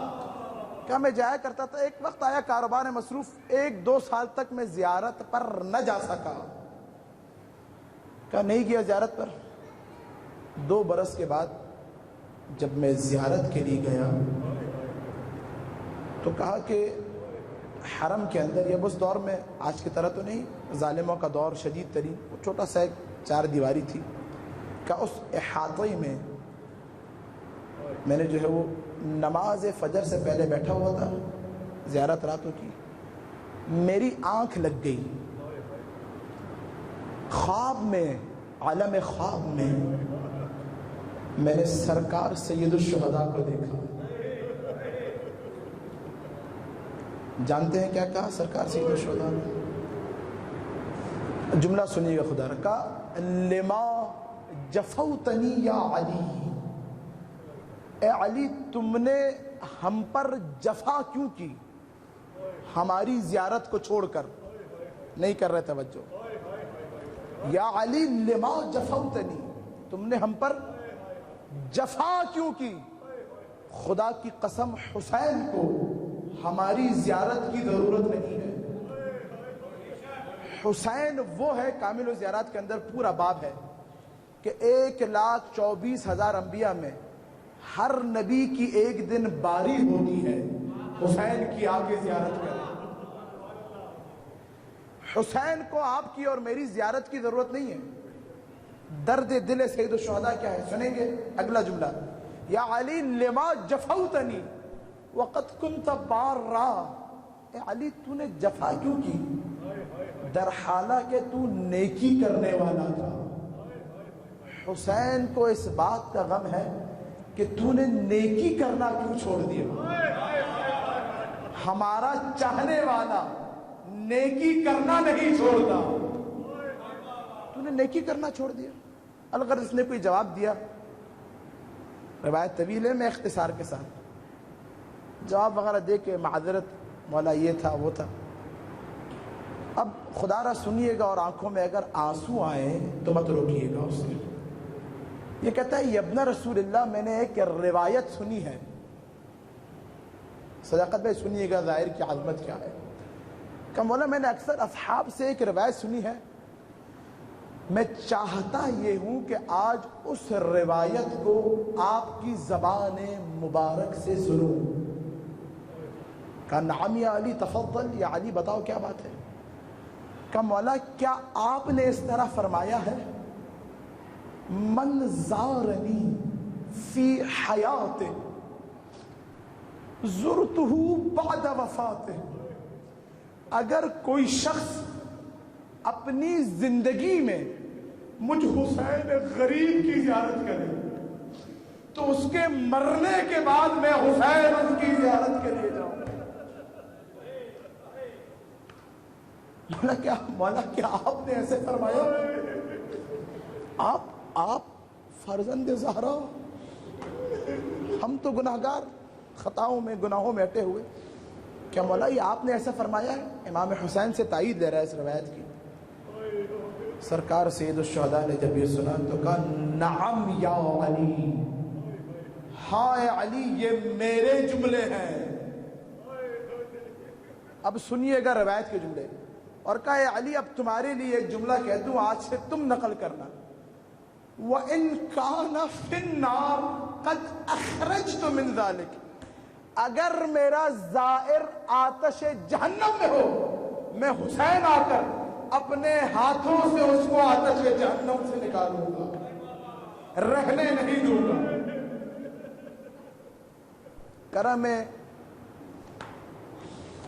کہا میں جایا کرتا تھا، ایک وقت آیا کاروبار میں مصروف، 1-2 سال تک میں زیارت پر نہ جا سکا. کہا نہیں گیا زیارت پر. 2 برس کے بعد جب میں زیارت کے لیے گیا تو کہا کہ حرم کے اندر، یہ اس دور میں آج کی طرح تو نہیں، ظالموں کا دور شدید ترین، وہ چھوٹا سا ایک 4 دیواری تھی. کہ اس احاطے میں میں نے جو ہے وہ نماز فجر سے پہلے بیٹھا ہوا تھا، زیارت راتوں کی. میری آنکھ لگ گئی، خواب میں، عالم خواب میں میں نے سرکار سید الشہداء کو دیکھا. جانتے ہیں کیا کہا سرکار سید الشہداء نے؟ جملہ سنیے گا خدا رکھا، لما جفوتنی یا علی، اے علی تم نے ہم پر جفا کیوں کی، ہماری زیارت کو چھوڑ کر. نہیں کر رہے توجہ. یا علی لما جفوتنی، تم نے ہم پر جفا کیوں کی. خدا کی قسم حسین کو ہماری زیارت کی ضرورت نہیں ہے. حسین وہ ہے، کامل و زیارات کے اندر پورا باب ہے کہ 1,24,000 انبیاء میں ہر نبی کی ایک دن باری ہوتی ہے حسین کی آ کے زیارت کرے. حسین کو آپ کی اور میری زیارت کی ضرورت نہیں ہے. درد دل سید الشہداء کیا ہے سنیں گے. اگلا جملہ، یا علی لما جفوتنی وقد کنت بارا، اے علی تو نے جفا کیوں کی، در حالہ کہ تو نیکی کرنے والا تھا. حسین کو اس بات کا غم ہے کہ تو نے نیکی کرنا کیوں چھوڑ دیا. ہمارا چاہنے والا نیکی کرنا نہیں چھوڑتا، تو نے نیکی کرنا چھوڑ دیا. الغرض اس نے کوئی جواب دیا، روایت طویل ہے، میں اختصار کے ساتھ جواب وغیرہ دے کے معذرت، مولا یہ تھا وہ تھا. اب خدا را سنیے گا اور آنکھوں میں اگر آنسو آئیں تو مت روکیے گا اسے. یہ کہتا ہے یبن رسول اللہ، میں نے ایک روایت سنی ہے. صداقت میں سنیے گا ظاہر کی عظمت کیا ہے. کہ مولا میں نے اکثر اصحاب سے ایک روایت سنی ہے، میں چاہتا یہ ہوں کہ آج اس روایت کو آپ کی زبان مبارک سے سنوں. کہا نعم یا علی تفضل، یا علی بتاؤ کیا بات ہے. کہا مولا کیا آپ نے اس طرح فرمایا ہے، من زارنی فی حیات زرتہ بعد وفات، اگر کوئی شخص اپنی زندگی میں مجھ حسین غریب کی زیارت کرے تو اس کے مرنے کے بعد میں حسین اس کی زیارت کے لیے جاؤں. مولا کیا آپ نے ایسے فرمایا؟ آپ فرزند زہرا، ہم تو گناہگار، خطاؤں میں گناہوں میں اٹے ہوئے. کیا مولا یہ آپ نے ایسا فرمایا ہے؟ امام حسین سے تائید لے رہا ہے اس روایت کی. سرکار سید الشہداء نے جب یہ سنا تو کہا نعم یا علی، ہاں اے علی یہ میرے جملے ہیں. اب سنیے گا روایت کے جملے. اور کہا اے علی اب تمہارے لیے ایک جملہ کہہ دوں، آج سے تم نقل کرنا. وَإِن كَانَ فِي النَّارِ قَدْ أَخْرَجْتُ مِنْ ذَلِكَ، اگر میرا زائر آتش جہنم میں ہو، میں حسین آ کر اپنے ہاتھوں سے اس کو آتش جہنم سے نکالوں گا، رہنے نہیں دوں گا. کرم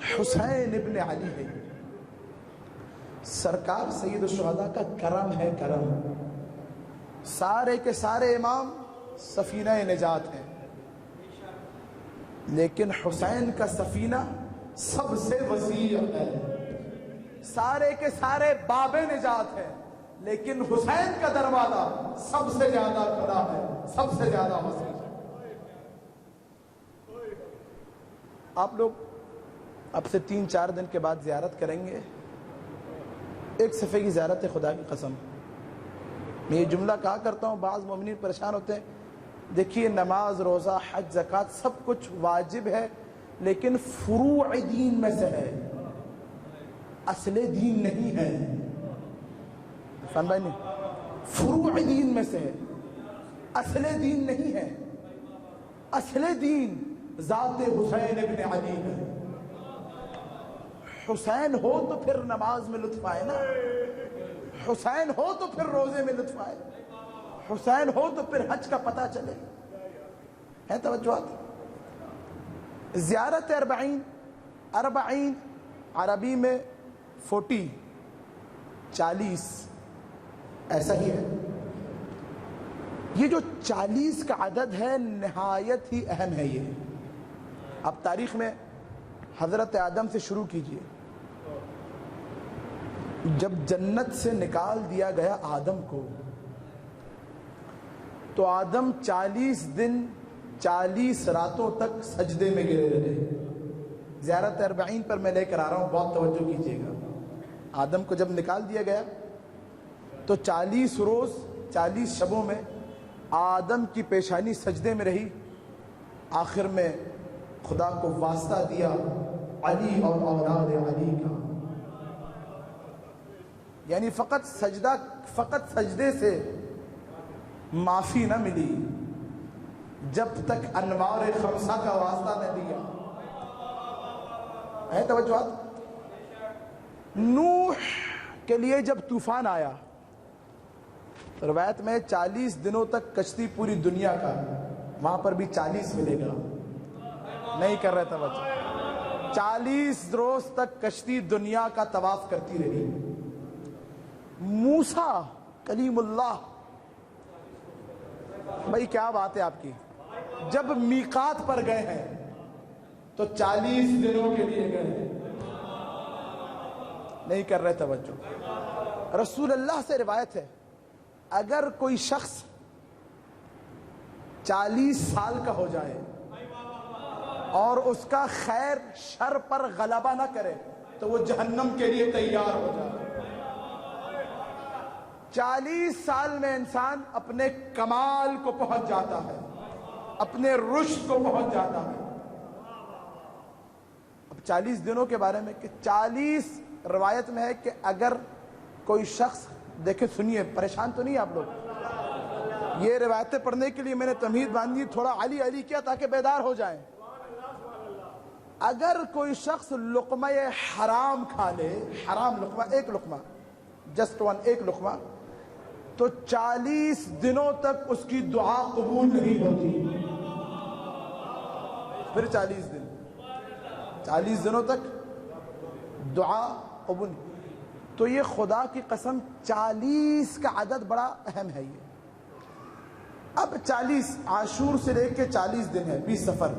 حسین ابن علی ہے. سرکار سید الشہداء کا کرم ہے کرم. سارے کے سارے امام سفینہ نجات ہیں، لیکن حسین کا سفینہ سب سے وسیع ہے. سارے کے سارے باب نجات ہیں، لیکن حسین کا دروازہ سب سے زیادہ کھلا ہے، سب سے زیادہ وسیع ہے. آپ لوگ اب سے 3-4 دن کے بعد زیارت کریں گے. ایک صفحے کی زیارت ہے خدا کی قسم. میں یہ جملہ کہا کرتا ہوں، بعض مومنین پریشان ہوتے ہیں. دیکھیے نماز، روزہ، حج، زکوٰۃ سب کچھ واجب ہے، لیکن فروع دین میں سے ہے، اصل دین نہیں ہے. فہم بھائی نہیں؟ فروع دین میں سے ہے، اصل دین نہیں ہے. اصل دین ذات حسین ابن علی ہے. حسین ہو تو پھر نماز میں لطف آئے نا، حسین ہو تو پھر روزے میں لطف آئے، حسین ہو تو پھر حج کا پتہ چلے. ہے توجہات؟ زیارت اربعین، اربعین عربی میں 40، 40 ایسا ہی ہے. یہ جو 40 کا عدد ہے نہایت ہی اہم ہے. یہ اب تاریخ میں حضرت آدم سے شروع کیجئے. جب جنت سے نکال دیا گیا آدم کو تو آدم 40 دن 40 راتوں تک سجدے میں گرے رہے. زیارت اربعین پر میں لے کر آ رہا ہوں، بہت توجہ کیجئے گا. آدم کو جب نکال دیا گیا تو 40 روز 40 شبوں میں آدم کی پیشانی سجدے میں رہی. آخر میں خدا کو واسطہ دیا علی اور اولاد علی کا، یعنی فقط سجدے سے معافی نہ ملی جب تک انوار خمسہ کا واسطہ نہ دیا. ہے توجہات؟ نوح کے لیے جب طوفان آیا، روایت میں 40 دنوں تک کشتی پوری دنیا کا، وہاں پر بھی 40 ملے گا. نہیں کر رہے توجہ. 40 روز تک کشتی دنیا کا طواف کرتی رہی. موسیٰ کلیم اللہ، بھائی کیا بات ہے آپ کی، جب میقات پر گئے ہیں تو 40 دنوں کے لیے گئے ہیں. نہیں کر رہے توجہ. رسول اللہ سے روایت ہے اگر کوئی شخص 40 سال کا ہو جائے اور اس کا خیر شر پر غلبہ نہ کرے تو وہ جہنم کے لیے تیار ہو جائے. 40 سال میں انسان اپنے کمال کو پہنچ جاتا ہے، اپنے رشد کو پہنچ جاتا ہے. اب 40 دنوں کے بارے میں کہ 40 روایت میں ہے کہ اگر کوئی شخص دیکھیں، سنیے، پریشان تو نہیں آپ لوگ، یہ روایتیں پڑھنے کے لیے میں نے تمہید باندھی، تھوڑا علی علی کیا تاکہ بیدار ہو جائیں. اگر کوئی شخص لقمہ حرام کھا لے، حرام لقمہ، ایک لقمہ، جسٹ ون، ایک لقمہ، تو 40 دنوں تک اس کی دعا قبول نہیں ہوتی. پھر 40 دنوں تک دعا قبول. تو یہ خدا کی قسم 40 کا عدد بڑا اہم ہے. یہ اب 40 عاشور سے لے کے 40 دن ہے، 20 سفر.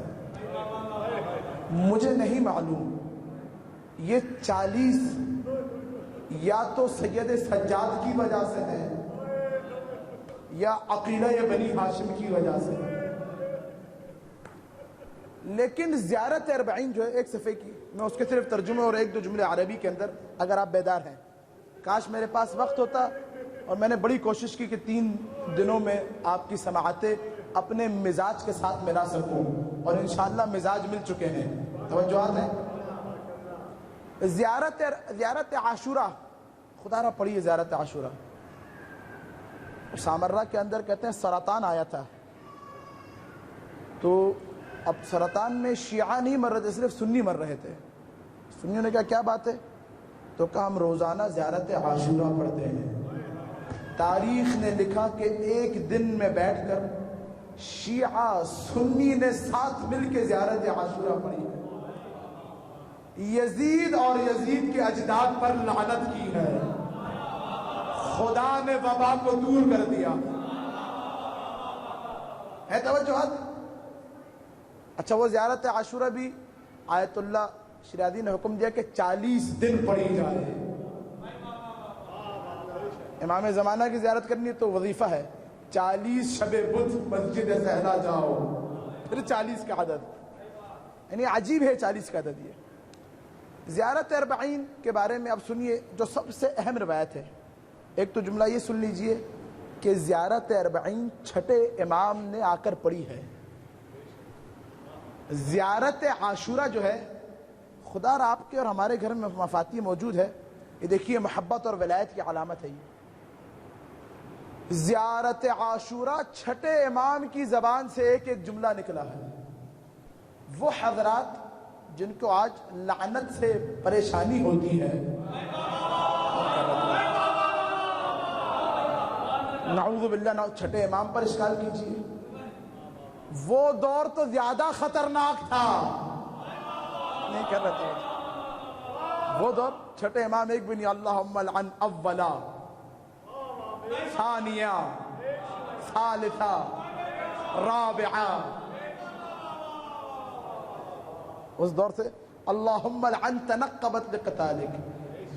مجھے نہیں معلوم یہ 40 یا تو سید سجاد کی وجہ سے ہے یا عقیلہ بنی ہاشم کی وجہ سے ہے. لیکن زیارت اربعین جو ہے ایک صفحے کی، میں اس کے صرف ترجمے اور ایک دو جملے عربی کے اندر، اگر آپ بیدار ہیں، کاش میرے پاس وقت ہوتا اور میں نے بڑی کوشش کی کہ 3 دنوں میں آپ کی سماعتیں اپنے مزاج کے ساتھ ملا سکوں، اور انشاءاللہ مزاج مل چکے ہیں. توجہات ہیں. زیارت عاشورہ، خدا را پڑھیے زیارت عاشورہ. سامرہ کے اندر کہتے ہیں سرطان آیا تھا، تو اب سرطان میں شیعہ نہیں مر رہے تھے، صرف سنی مر رہے تھے. سنیوں نے کہا کیا بات ہے؟ تو کہا ہم روزانہ زیارت عاشورہ پڑھتے ہیں. تاریخ نے لکھا کہ ایک دن میں بیٹھ کر شیعہ سنی نے ساتھ مل کے زیارت عاشورہ پڑھی ہے. یزید اور یزید کے اجداد پر لعنت کی ہے. خدا نے وبا کو دور کر دیا ہے. توجہات. اچھا، وہ زیارت عاشورہ بھی آیت اللہ شیرازی نے حکم دیا کہ 40 دن پڑھی جائے. امام زمانہ کی زیارت کرنی ہے تو وظیفہ ہے 40 شب بدھ مسجد زہرا جاؤ، پھر 40 کا عدد، یعنی عجیب ہے 40 کا عدد. یہ زیارت اربعین کے بارے میں اب سنیے جو سب سے اہم روایت ہے. ایک تو جملہ یہ سن لیجئے کہ زیارت اربعین چھٹے امام نے آ کر پڑھی ہے. زیارت عاشورہ جو ہے خدا را آپ کے اور ہمارے گھر میں مفاتیح موجود ہے. یہ دیکھیے محبت اور ولایت کی علامت ہے. یہ زیارت عاشورہ چھٹے امام کی زبان سے ایک ایک جملہ نکلا ہے. وہ حضرات جن کو آج لعنت سے پریشانی ہوتی ہے, نعوذ باللہ, چھٹے امام پر اشکال کیجیے. وہ دور تو زیادہ خطرناک تھا, نہیں کر رہے تھے. وہ دور چھٹے امام ایک بھی نہیں, اللہم لعن اولا ثانیہ ثالثہ رابعہ, اس دور سے اللہم لعن تنقبت لقتالک.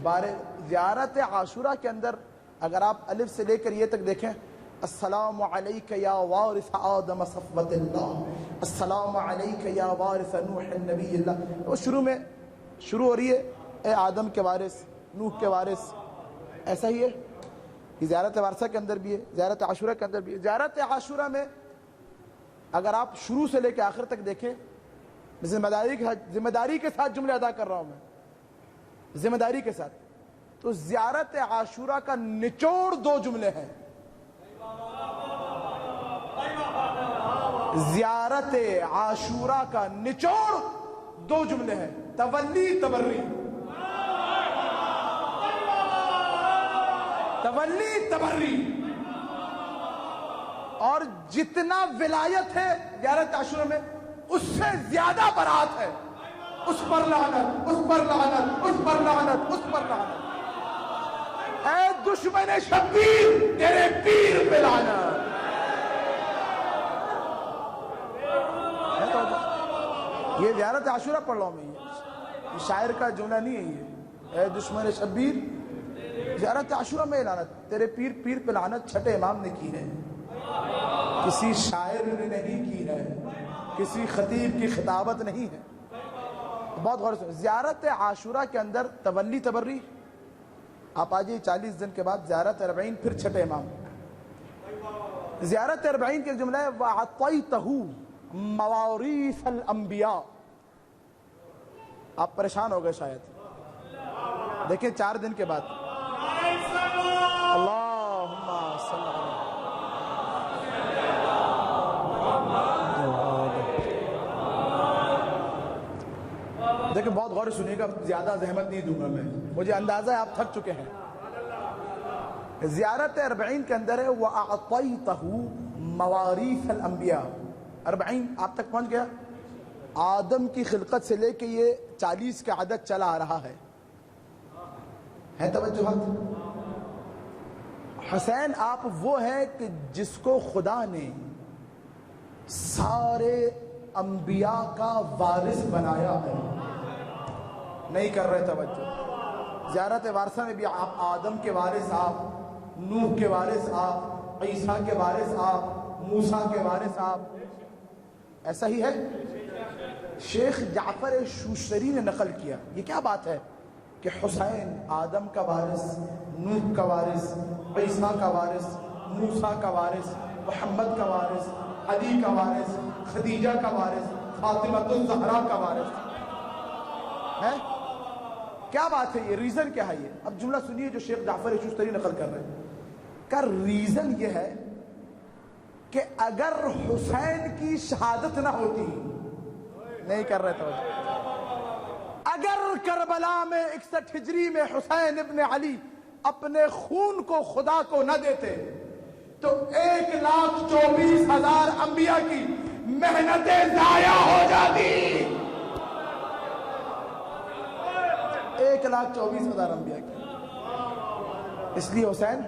بارے زیارت عاشورہ کے اندر اگر آپ الف سے لے کر یہ تک دیکھیں, السلام علیک یا وارث آدم صفوت اللہ, السلام علیک یا وارث نوح النبی اللہ. وہ شروع ہو رہی ہے اے آدم کے وارث, نوح کے وارث. ایسا ہی ہے یہ زیارت وارثہ کے اندر بھی ہے, زیارت عاشورہ کے اندر بھی ہے. زیارت عاشورہ میں اگر آپ شروع سے لے کے آخر تک دیکھیں, ذمہ داری کے ساتھ جملے ادا کر رہا ہوں میں, ذمہ داری کے ساتھ, تو زیارت عاشورہ کا نچوڑ دو جملے ہیں. زیارت عاشورہ کا نچوڑ دو جملے ہیں, تولی تبری. تولی تبری. اور جتنا ولایت ہے زیارت عاشورہ میں اس سے زیادہ برات ہے. اس پر لعنت, اس پر لعنت, اس پر لعنت, اس پر لعنت. اے دشمن شبیر تیرے پیر پہ لعنت. یہ زیارت عاشورہ پڑھ رہا ہوں میں, یہ شاعر کا جملہ نہیں ہے. یہ اے دشمن شبیر, زیارت عاشورہ میں لعنت, تیرے پیر پہ لعنت چھٹے امام نے کی ہے, کسی شاعر نے نہیں کی ہے, کسی خطیب کی خطابت نہیں ہے. بہت غور سے زیارت عاشورہ کے اندر تولی تبری. آپ آجئے 40 دن کے بعد زیارت اربعین, پھر چھٹے امام. زیارت اربعین کے جملہ ہے وَعَطَيْتَهُ مواریث الانبیاء. آپ پریشان ہو گئے شاید, دیکھیں 4 دن کے بعد اللہم صلی اللہ دیکھیں, بہت غور سے سنیے گا, زیادہ زحمت نہیں دوں گا میں, مجھے اندازہ ہے آپ تھک چکے ہیں. زیارت اربعین کے اندر ہے وَأَعْطَيْتَهُ مواریث الانبیاء. 40 آپ تک پہنچ گیا. آدم کی خلقت سے لے کے یہ 40 کا عدد چلا آ رہا ہے. توجہات. حسین آپ وہ ہیں کہ جس کو خدا نے سارے انبیاء کا وارث بنایا ہے. نہیں کر رہے توجہ. زیارت وارثہ میں بھی آپ آدم کے وارث, آپ نوح کے وارث, آپ عیسیٰ کے وارث, آپ موسیٰ کے وارث, آپ. ایسا ہی ہے. شیخ جعفر شوشتری نے نقل کیا. یہ کیا بات ہے کہ حسین آدم کا وارث, نوح کا وارث, عیسیٰ کا وارث, موسیٰ کا وارث, محمد کا وارث, علی کا وارث, خدیجہ کا وارث, فاطمہ الزہرا کا وارث ہے. کیا بات ہے یہ, ریزن کیا ہے یہ؟ اب جملہ سنیے جو شیخ جعفر شوشتری نقل کر رہے ہیں. کا ریزن یہ ہے کہ اگر حسین کی شہادت نہ ہوتی, نہیں کر رہے توجہ, اگر کربلا میں 61 ہجری میں حسین ابن علی اپنے خون کو خدا کو نہ دیتے تو 1,24,000 انبیاء کی محنتیں ضائع ہو جاتی. 1,24,000 انبیاء کی. اس لیے حسین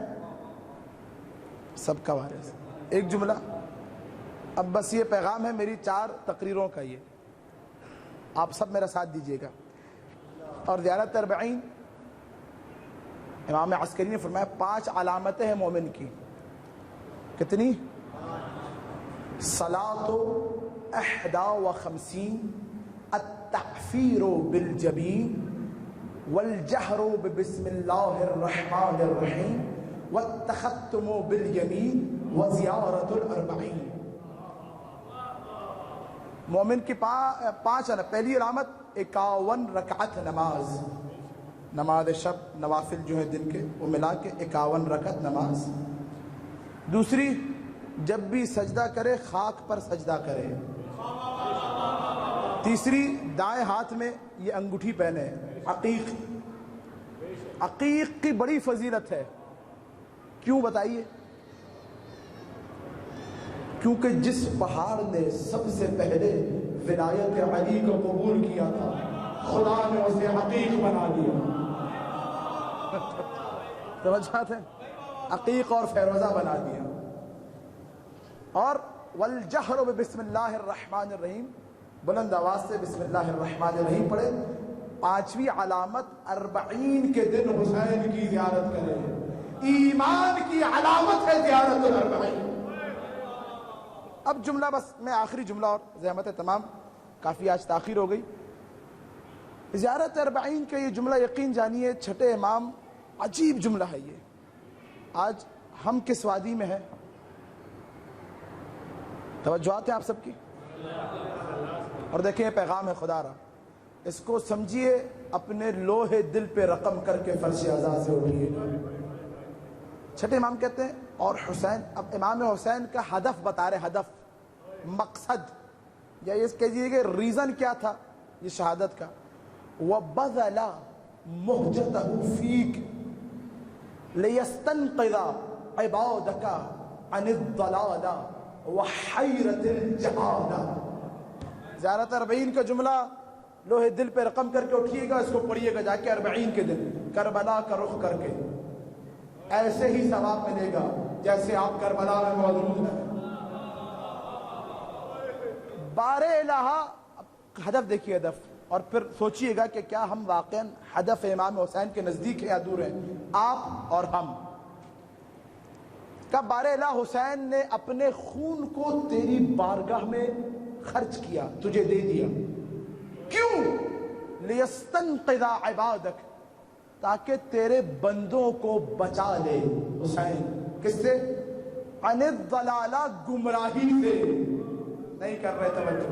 سب کا وارث. ایک جملہ, اب بس یہ پیغام ہے میری 4 تقریروں کا, یہ آپ سب میرا ساتھ دیجئے گا. اور زیارت اربعین امام عسکری نے فرمایا 5 علامتیں ہیں مومن کی. کتنی؟ صلاۃ 51 التعفیر بالجبین والجہر ببسم اللہ الرحمن الرحیم والتختم بالیمین وزیارت الاربعین. مومن کی پانچ پہلی علامت 51 رکعت نماز، نماز شب نوافل جو ہے دن کے وہ ملا کے 51 رکعت نماز۔ دوسری، جب بھی سجدہ کرے خاک پر سجدہ کرے۔ تیسری، دائیں ہاتھ میں یہ انگوٹھی پہنے، عقیق۔ عقیق کی بڑی فضیلت ہے، کیوں بتائیے؟ کیونکہ جس پہاڑ نے سب سے پہلے ولایت علی کو قبول کیا تھا خدا نے اسے عقیق بنا دیا۔ سمجھات ہے؟ عقیق اور فیروزہ بنا دیا۔ اور والجہر بسم اللہ الرحمن الرحیم، بلند آواز سے بسم اللہ الرحمن الرحیم پڑھے۔ پانچویں علامت 40 کے دن حسین کی زیارت کرے، ایمان کی علامت ہے زیارت ال40۔ اب جملہ بس میں آخری جملہ اور زحمت تمام، کافی آج تاخیر ہو گئی۔ زیارت 40 کا یہ جملہ یقین جانیے چھٹے امام، عجیب جملہ ہے یہ۔ آج ہم کس وادی میں ہیں؟ توجہات ہیں آپ سب کی؟ اور دیکھیں یہ پیغام ہے خدا را، اس کو سمجھیے، اپنے لوہے دل پہ رقم کر کے فرش اعزاز سے اٹھیے گا۔ چھٹے امام کہتے ہیں اور حسین، اب امام حسین کا ہدف بتا رہے، ہدف، مقصد، یا یہ کہیے کہ ریزن کیا تھا یہ شہادت کا۔ وَبَذَلَ مُحْجَتَهُ فِيكَ لِيَسْتَنْقِذَ عِبَادَكَ عَنِ الضَّلَالَ وَحَيْرَةِ الْجَهَالَ۔ زیارت 40 کا جملہ لوہے دل پہ رقم کر کے اٹھیے گا، اس کو پڑھیے گا جا کے 40 کے دن، کربلا کا رخ کر کے، ایسے ہی ثواب ملے گا جیسے آپ کربلا میں موجود ہیں۔ بار الہ، ہدف دیکھیے، ہدف، اور پھر سوچئے گا کہ کیا ہم واقعا ہدف امام حسین کے نزدیک ہیں یا دور ہیں، آپ اور ہم۔ کہ بار الہ حسین نے اپنے خون کو تیری بارگاہ میں خرچ کیا، تجھے دے دیا، کیوں؟ لیستنقذ عبادک، تاکہ تیرے بندوں کو بچا لے حسین، کس سے؟ عن الضلالہ، گمراہی سے، نہیں کر رہے توجہ،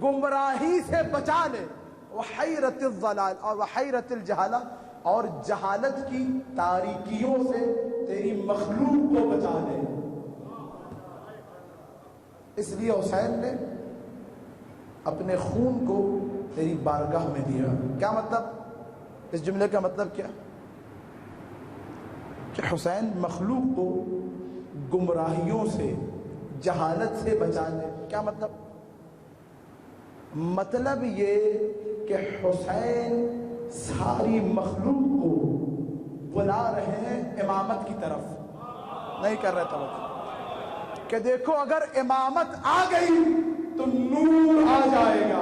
گمراہی سے بچا لے، وحیرت الضلال، اور وحیرت الجہالہ، اور جہالت کی تاریکیوں سے تیری مخلوق کو بچا لے۔ اس لیے حسین نے اپنے خون کو تیری بارگاہ میں دیا۔ کیا مطلب؟ اس جملے کا مطلب کیا؟ کہ حسین مخلوق کو گمراہیوں سے، جہالت سے بچا لے۔ کیا مطلب؟ مطلب یہ کہ حسین ساری مخلوق کو بلا رہے ہیں امامت کی طرف، نہیں کر رہے توجہ، کہ دیکھو اگر امامت آ گئی تو نور آ جائے گا۔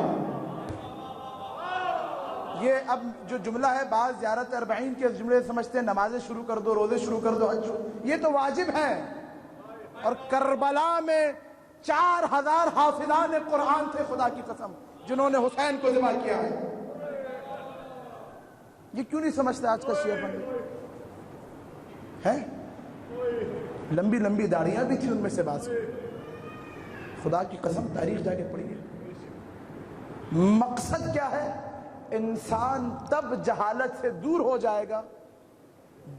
یہ اب جو جملہ ہے، بعض زیارت 40 کے جملے سمجھتے ہیں نمازیں شروع کر دو، روزے شروع کر دو، حج، یہ تو واجب ہے۔ اور کربلا میں 4000 حافظان قرآن تھے، خدا کی قسم، جنہوں نے حسین کو ذبح کیا ہے۔ یہ کیوں نہیں سمجھتا آج کا شیعہ بندی ہے؟ لمبی لمبی داڑیاں بھی تھی ان میں سے بعض، خدا کی قسم تاریخ جا کے پڑھیے۔ مقصد کیا ہے؟ انسان تب جہالت سے دور ہو جائے گا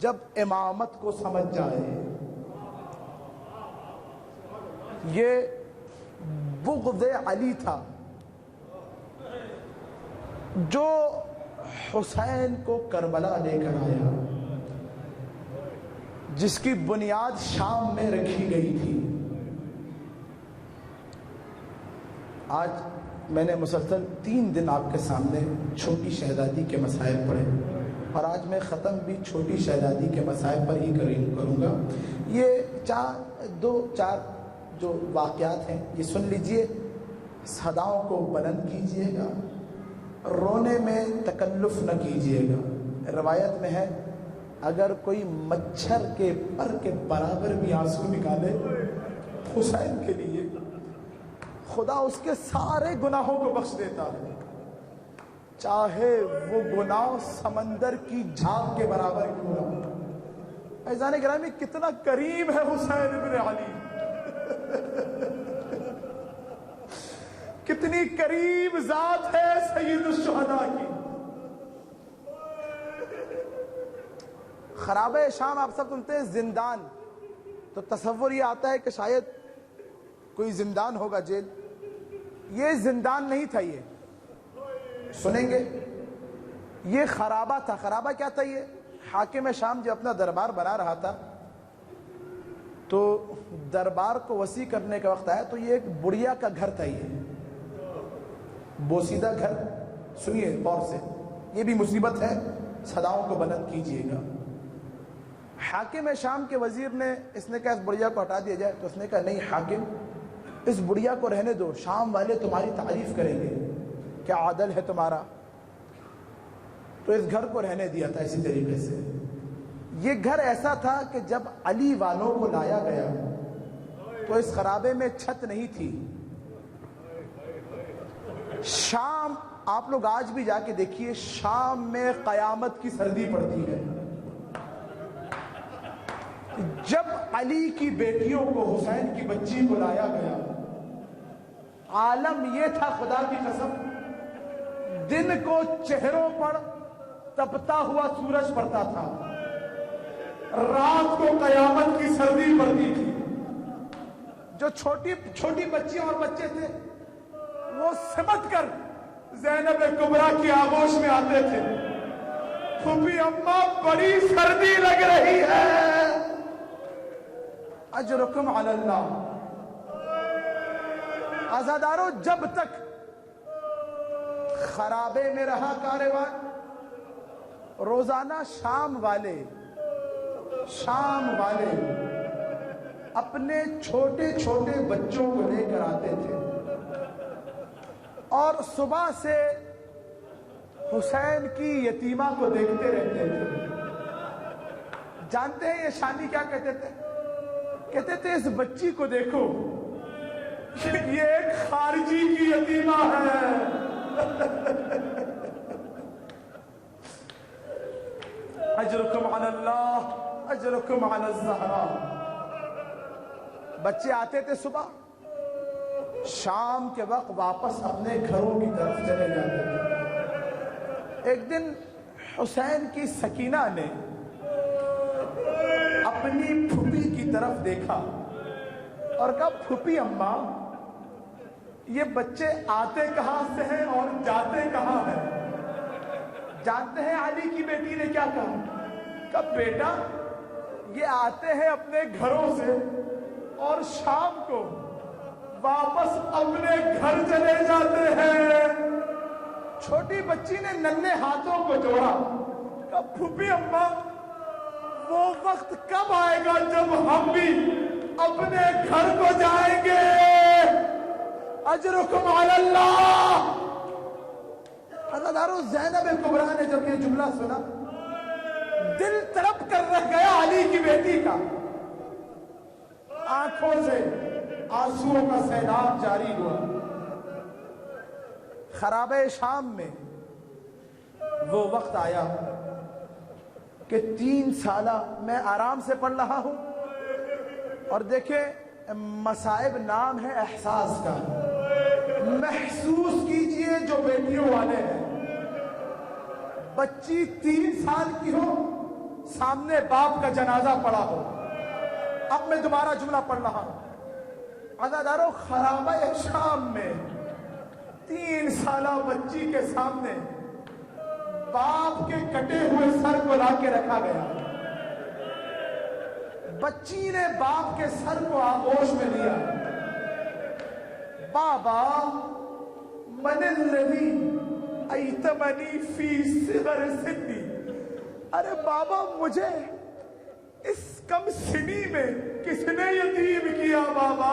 جب امامت کو سمجھ جائے۔ یہ بغض علی تھا جو حسین کو کربلا لے کر آیا، جس کی بنیاد شام میں رکھی گئی تھی۔ آج میں نے مسلسل 3 دن آپ کے سامنے چھوٹی شہزادی کے مسائل پڑھے، اور آج میں ختم بھی چھوٹی شہزادی کے مسائل پر ہی کروں گا۔ یہ 2-4 جو واقعات ہیں یہ سن لیجئے، صداؤں کو بلند کیجئے گا، رونے میں تکلف نہ کیجئے گا۔ روایت میں ہے اگر کوئی مچھر کے پر کے برابر بھی آنسو نکالے حسین کے لیے، خدا اس کے سارے گناہوں کو بخش دیتا ہے، چاہے وہ گناہ سمندر کی جھاگ کے برابر کیوں نہ ہو۔ عزیزان گرامی، کتنا کریم ہے حسین ابن علی، کتنی قریب ذات ہے سید الشہداء کی. خرابہ شام آپ سب سنتے ہیں زندان، تو تصور یہ آتا ہے کہ شاید کوئی زندان ہوگا، جیل. یہ زندان نہیں تھا، یہ سنیں گے یہ خرابہ تھا. خرابہ کیا تھا؟ یہ حاکم شام جب اپنا دربار بنا رہا تھا تو دربار کو وسیع کرنے کا وقت آیا تو یہ ایک بڑھیا کا گھر تھا. یہ بوسیدہ گھر، سنیے غور سے، یہ بھی مصیبت ہے، صداؤں کو بلند کیجئے گا. حاکم شام کے وزیر نے اس نے کہا اس بڑھیا کو ہٹا دیا جائے، تو اس نے کہا نہیں حاکم، اس بڑھیا کو رہنے دو، شام والے تمہاری تعریف کریں گے، کیا عادل ہے تمہارا. تو اس گھر کو رہنے دیا تھا. اسی طریقے سے یہ گھر ایسا تھا کہ جب علی والوں کو لایا گیا تو اس خرابے میں چھت نہیں تھی. شام آپ لوگ آج بھی جا کے دیکھیے، شام میں قیامت کی سردی پڑتی ہے. جب علی کی بیٹیوں کو، حسین کی بچی کو لایا گیا، عالم یہ تھا خدا کی قسم، دن کو چہروں پر تپتا ہوا سورج پڑتا تھا، رات کو قیامت کی سردی پڑتی تھی. جو چھوٹی چھوٹی بچیاں اور بچے تھے وہ سمٹ کر زینب کبریٰ کی آغوش میں آتے تھے، پھوپھی اماں بڑی سردی لگ رہی ہے، اجرکم علی اللہ. عزادارو، جب تک خرابے میں رہا کاروان، روزانہ شام والے اپنے چھوٹے چھوٹے بچوں کو لے کر آتے تھے اور صبح سے حسین کی یتیمہ کو دیکھتے رہتے تھے. جانتے ہیں یہ شانی کیا کہتے تھے؟ کہتے تھے اس بچی کو دیکھو، یہ ایک خارجی کی یتیمہ ہے. اجرکم علی اللہ، اجرکم علی الزہراء. بچے آتے تھے صبح، شام کے وقت واپس اپنے گھروں کی طرف چلے جاتے تھے. ایک دن حسین کی سکینہ نے اپنی پھوپھی کی طرف دیکھا اور کہا پھوپھی اماں، یہ بچے آتے کہاں سے ہیں اور جاتے کہاں ہیں؟ جانتے ہیں علی کی بیٹی نے کیا کہا بیٹا یہ آتے ہیں اپنے گھروں سے اور شام کو واپس اپنے گھر چلے جاتے ہیں. چھوٹی بچی نے ننھے ہاتھوں کو جوڑا، کہا پھوپھی اماں وہ وقت کب آئے گا جب ہم بھی اپنے گھر کو جائیں گے؟ اجرکم علی اللہ. عزادارو، زینب کبریٰ نے جب یہ جملہ سنا دل تڑپ کر رہ گیا علی کی بیٹی کا. آنکھوں سے آنسوؤں کا سیلاب جاری ہوا. خرابہ شام میں وہ وقت آیا کہ 3 سالہ میں آرام سے پڑھ رہا ہوں اور دیکھیں مصائب نام ہے احساس کا. محسوس کیجئے جو بیٹیوں والے ہیں، بچی 3 سال کی ہو، سامنے باپ کا جنازہ پڑا ہو. اب میں دوبارہ جملہ پڑھ رہا ہوں. عزادارو، خرابہ شام میں 3 سالہ بچی کے سامنے باپ کے کٹے ہوئے سر کو لا کے رکھا گیا. بچی نے باپ کے سر کو آغوش میں لیا. بابا من الذی ایتمنی فی صغر سنی. ارے بابا، مجھے اس کم سنی میں کس نے یتیم کیا بابا؟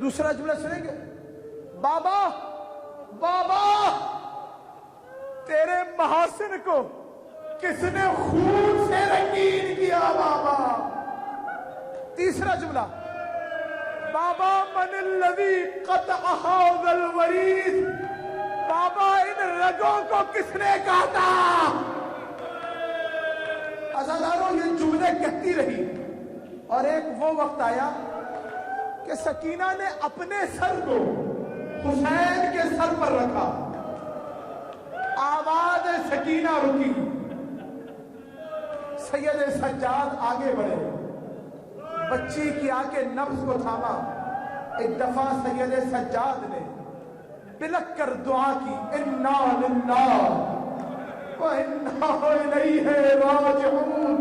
دوسرا جملہ سنیں گے، بابا بابا تیرے محاسن کو کس نے خون سے رنگین کیا بابا؟ تیسرا جملہ، بابا من الذی قطع ھذا الورید. بابا ان رگوں کو کس نے کاٹا؟ عزادارو، یہ جملے کہتی رہی اور ایک وہ وقت آیا کہ سکینہ نے اپنے سر کو حسین کے سر پر رکھا. آواز سکینہ رکی. سید سجاد آگے بڑھے, بچی کی آ کے نبض کو تھاما. ایک دفعہ سید سجاد نے بلک کر دعا کی, انا للہ و انا الیہ راجعون.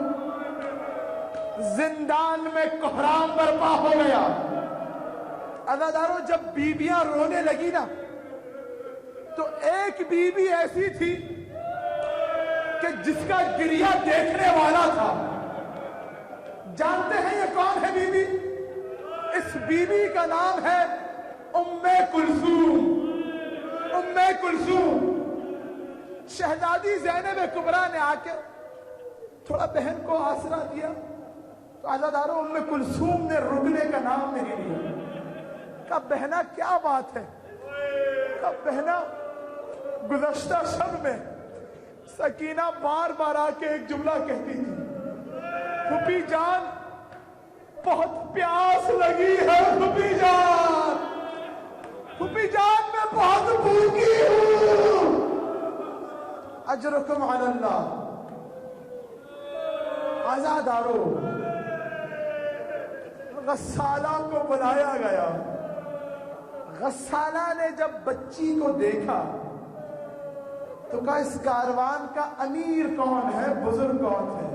زندان میں کوہرام برپا ہو گیا. عزادارو, جب بیویاں رونے لگی نا تو ایک بیوی ایسی تھی کہ جس کا گریہ دیکھنے والا تھا. جانتے ہیں یہ کون ہے بیوی؟ اس بیوی کا نام ہے ام کلثوم. ام کلثوم. شہزادی زینب کبریٰ نے آ کے تھوڑا بہن کو آسرا دیا تو عزادارو ام کلثوم نے رکنے کا نام نہیں لیا. کہا بہنا کیا بات ہے؟ کہا بہنا, گزشتہ شب میں سکینہ بار بار آ کے ایک جملہ کہتی تھی, پھوپھی جان بہت پیاس لگی ہے, پھوپھی جان, پھوپھی جان میں بہت بھوکی ہوں. اجرکم علی اللہ. عزادارو, غسالہ کو بلایا گیا. غسالہ نے جب بچی کو دیکھا تو کہا اس کاروان کا امیر کون ہے, بزرگ کون ہے؟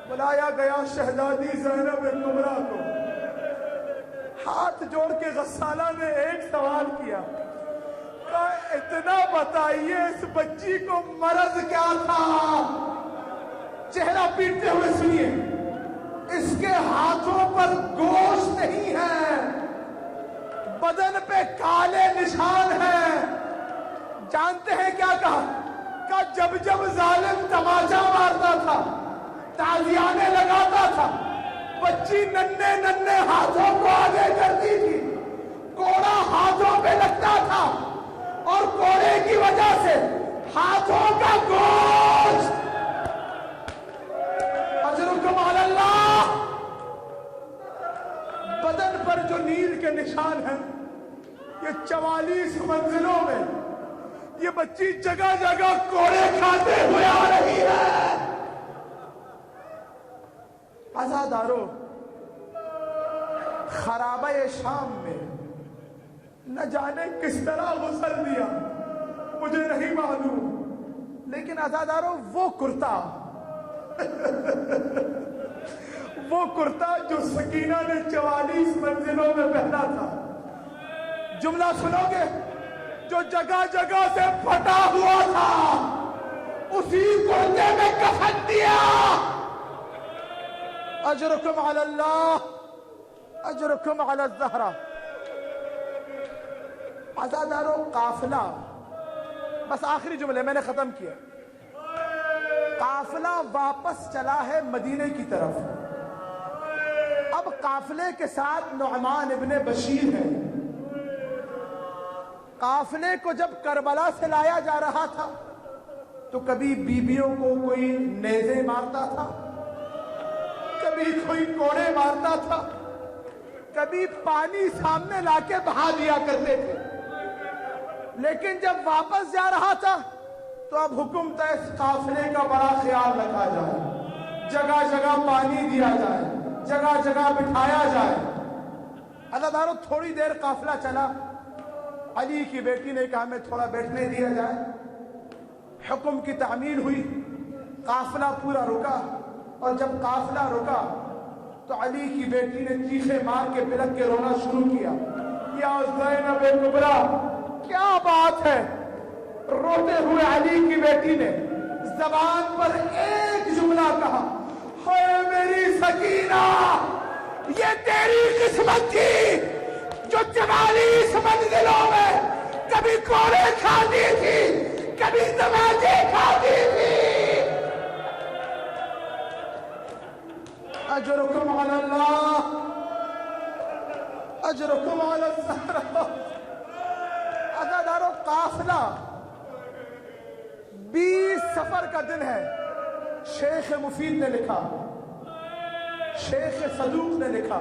بلایا گیا شہزادی زینب کبریٰ کو. ہاتھ جوڑ کے غسالہ نے ایک سوال کیا, کہا اتنا بتائیے اس بچی کو مرض کیا تھا؟ چہرہ پیٹتے ہوئے سنیے, اس کے ہاتھوں پر گوشت نہیں ہے, بدن پہ کالے نشان ہیں. جانتے ہیں کیا کہا؟ کہ جب جب ظالم تماچا مارتا تھا, تازیانے لگاتا تھا, بچی ننھے ننھے ہاتھوں کو آگے کرتی تھی, کوڑا ہاتھوں پہ لگتا تھا اور کوڑے کی وجہ سے ہاتھوں کا گوشت. اجرکم علی اللہ. بدن پر جو نیل کے نشان ہیں, یہ 44 منزلوں میں یہ بچی جگہ جگہ کوڑے کھاتے ہوئے آ رہی ہے. عزادارو, خرابہ شام میں نہ جانے کس طرح غسل دیا, مجھے نہیں معلوم, لیکن عزادارو وہ کرتا وہ کرتا جو سکینہ نے 44 منزلوں میں پہنا تھا, جملہ سنو گے, جو جگہ جگہ سے پھٹا ہوا تھا, اسی کرتے میں کفن دیا. اجرکم علی اللہ, اجرکم علی الزہرا. عزادارو, قافلہ, بس آخری جملے میں نے ختم کیا. قافلہ واپس چلا ہے مدینے کی طرف. اب قافلے کے ساتھ نعمان ابن بشیر ہے. قافلے کو جب کربلا سے لایا جا رہا تھا تو کبھی بیبیوں کو کوئی نیزے مارتا تھا, کبھی کوئی کوڑے مارتا تھا, کبھی پانی سامنے لا کے بہا دیا کرتے تھے. لیکن جب واپس جا رہا تھا تو اب حکم تھا اس قافلے کا بڑا خیال رکھا جائے, جگہ جگہ پانی دیا جائے, جگہ جگہ بٹھایا جائے. عزادارو, تھوڑی دیر قافلہ چلا, علی کی بیٹی نے کہا ہمیں تھوڑا بیٹھنے دیا جائے. حکم کی تعمیل ہوئی, قافلہ پورا رکا, اور جب قافلہ رکا تو علی کی بیٹی نے چیخے مار کے بلک کے رونا شروع کیا, یا زینب کبریٰ کیا بات ہے؟ روتے ہوئے علی کی بیٹی نے زبان پر ایک جملہ کہا, ہائے میری سکینہ, یہ تیری قسمت تھی جو 44 منزلوں میں کبھی کوڑے کھاتی تھی, کبھی تماچے کھاتی تھی. اجرکم علی اللہ, اجرکم علی الزہرا. عزادارو, قافلہ 20 سفر کا دن ہے. شیخ مفید نے لکھا, شیخ صدوق نے لکھا,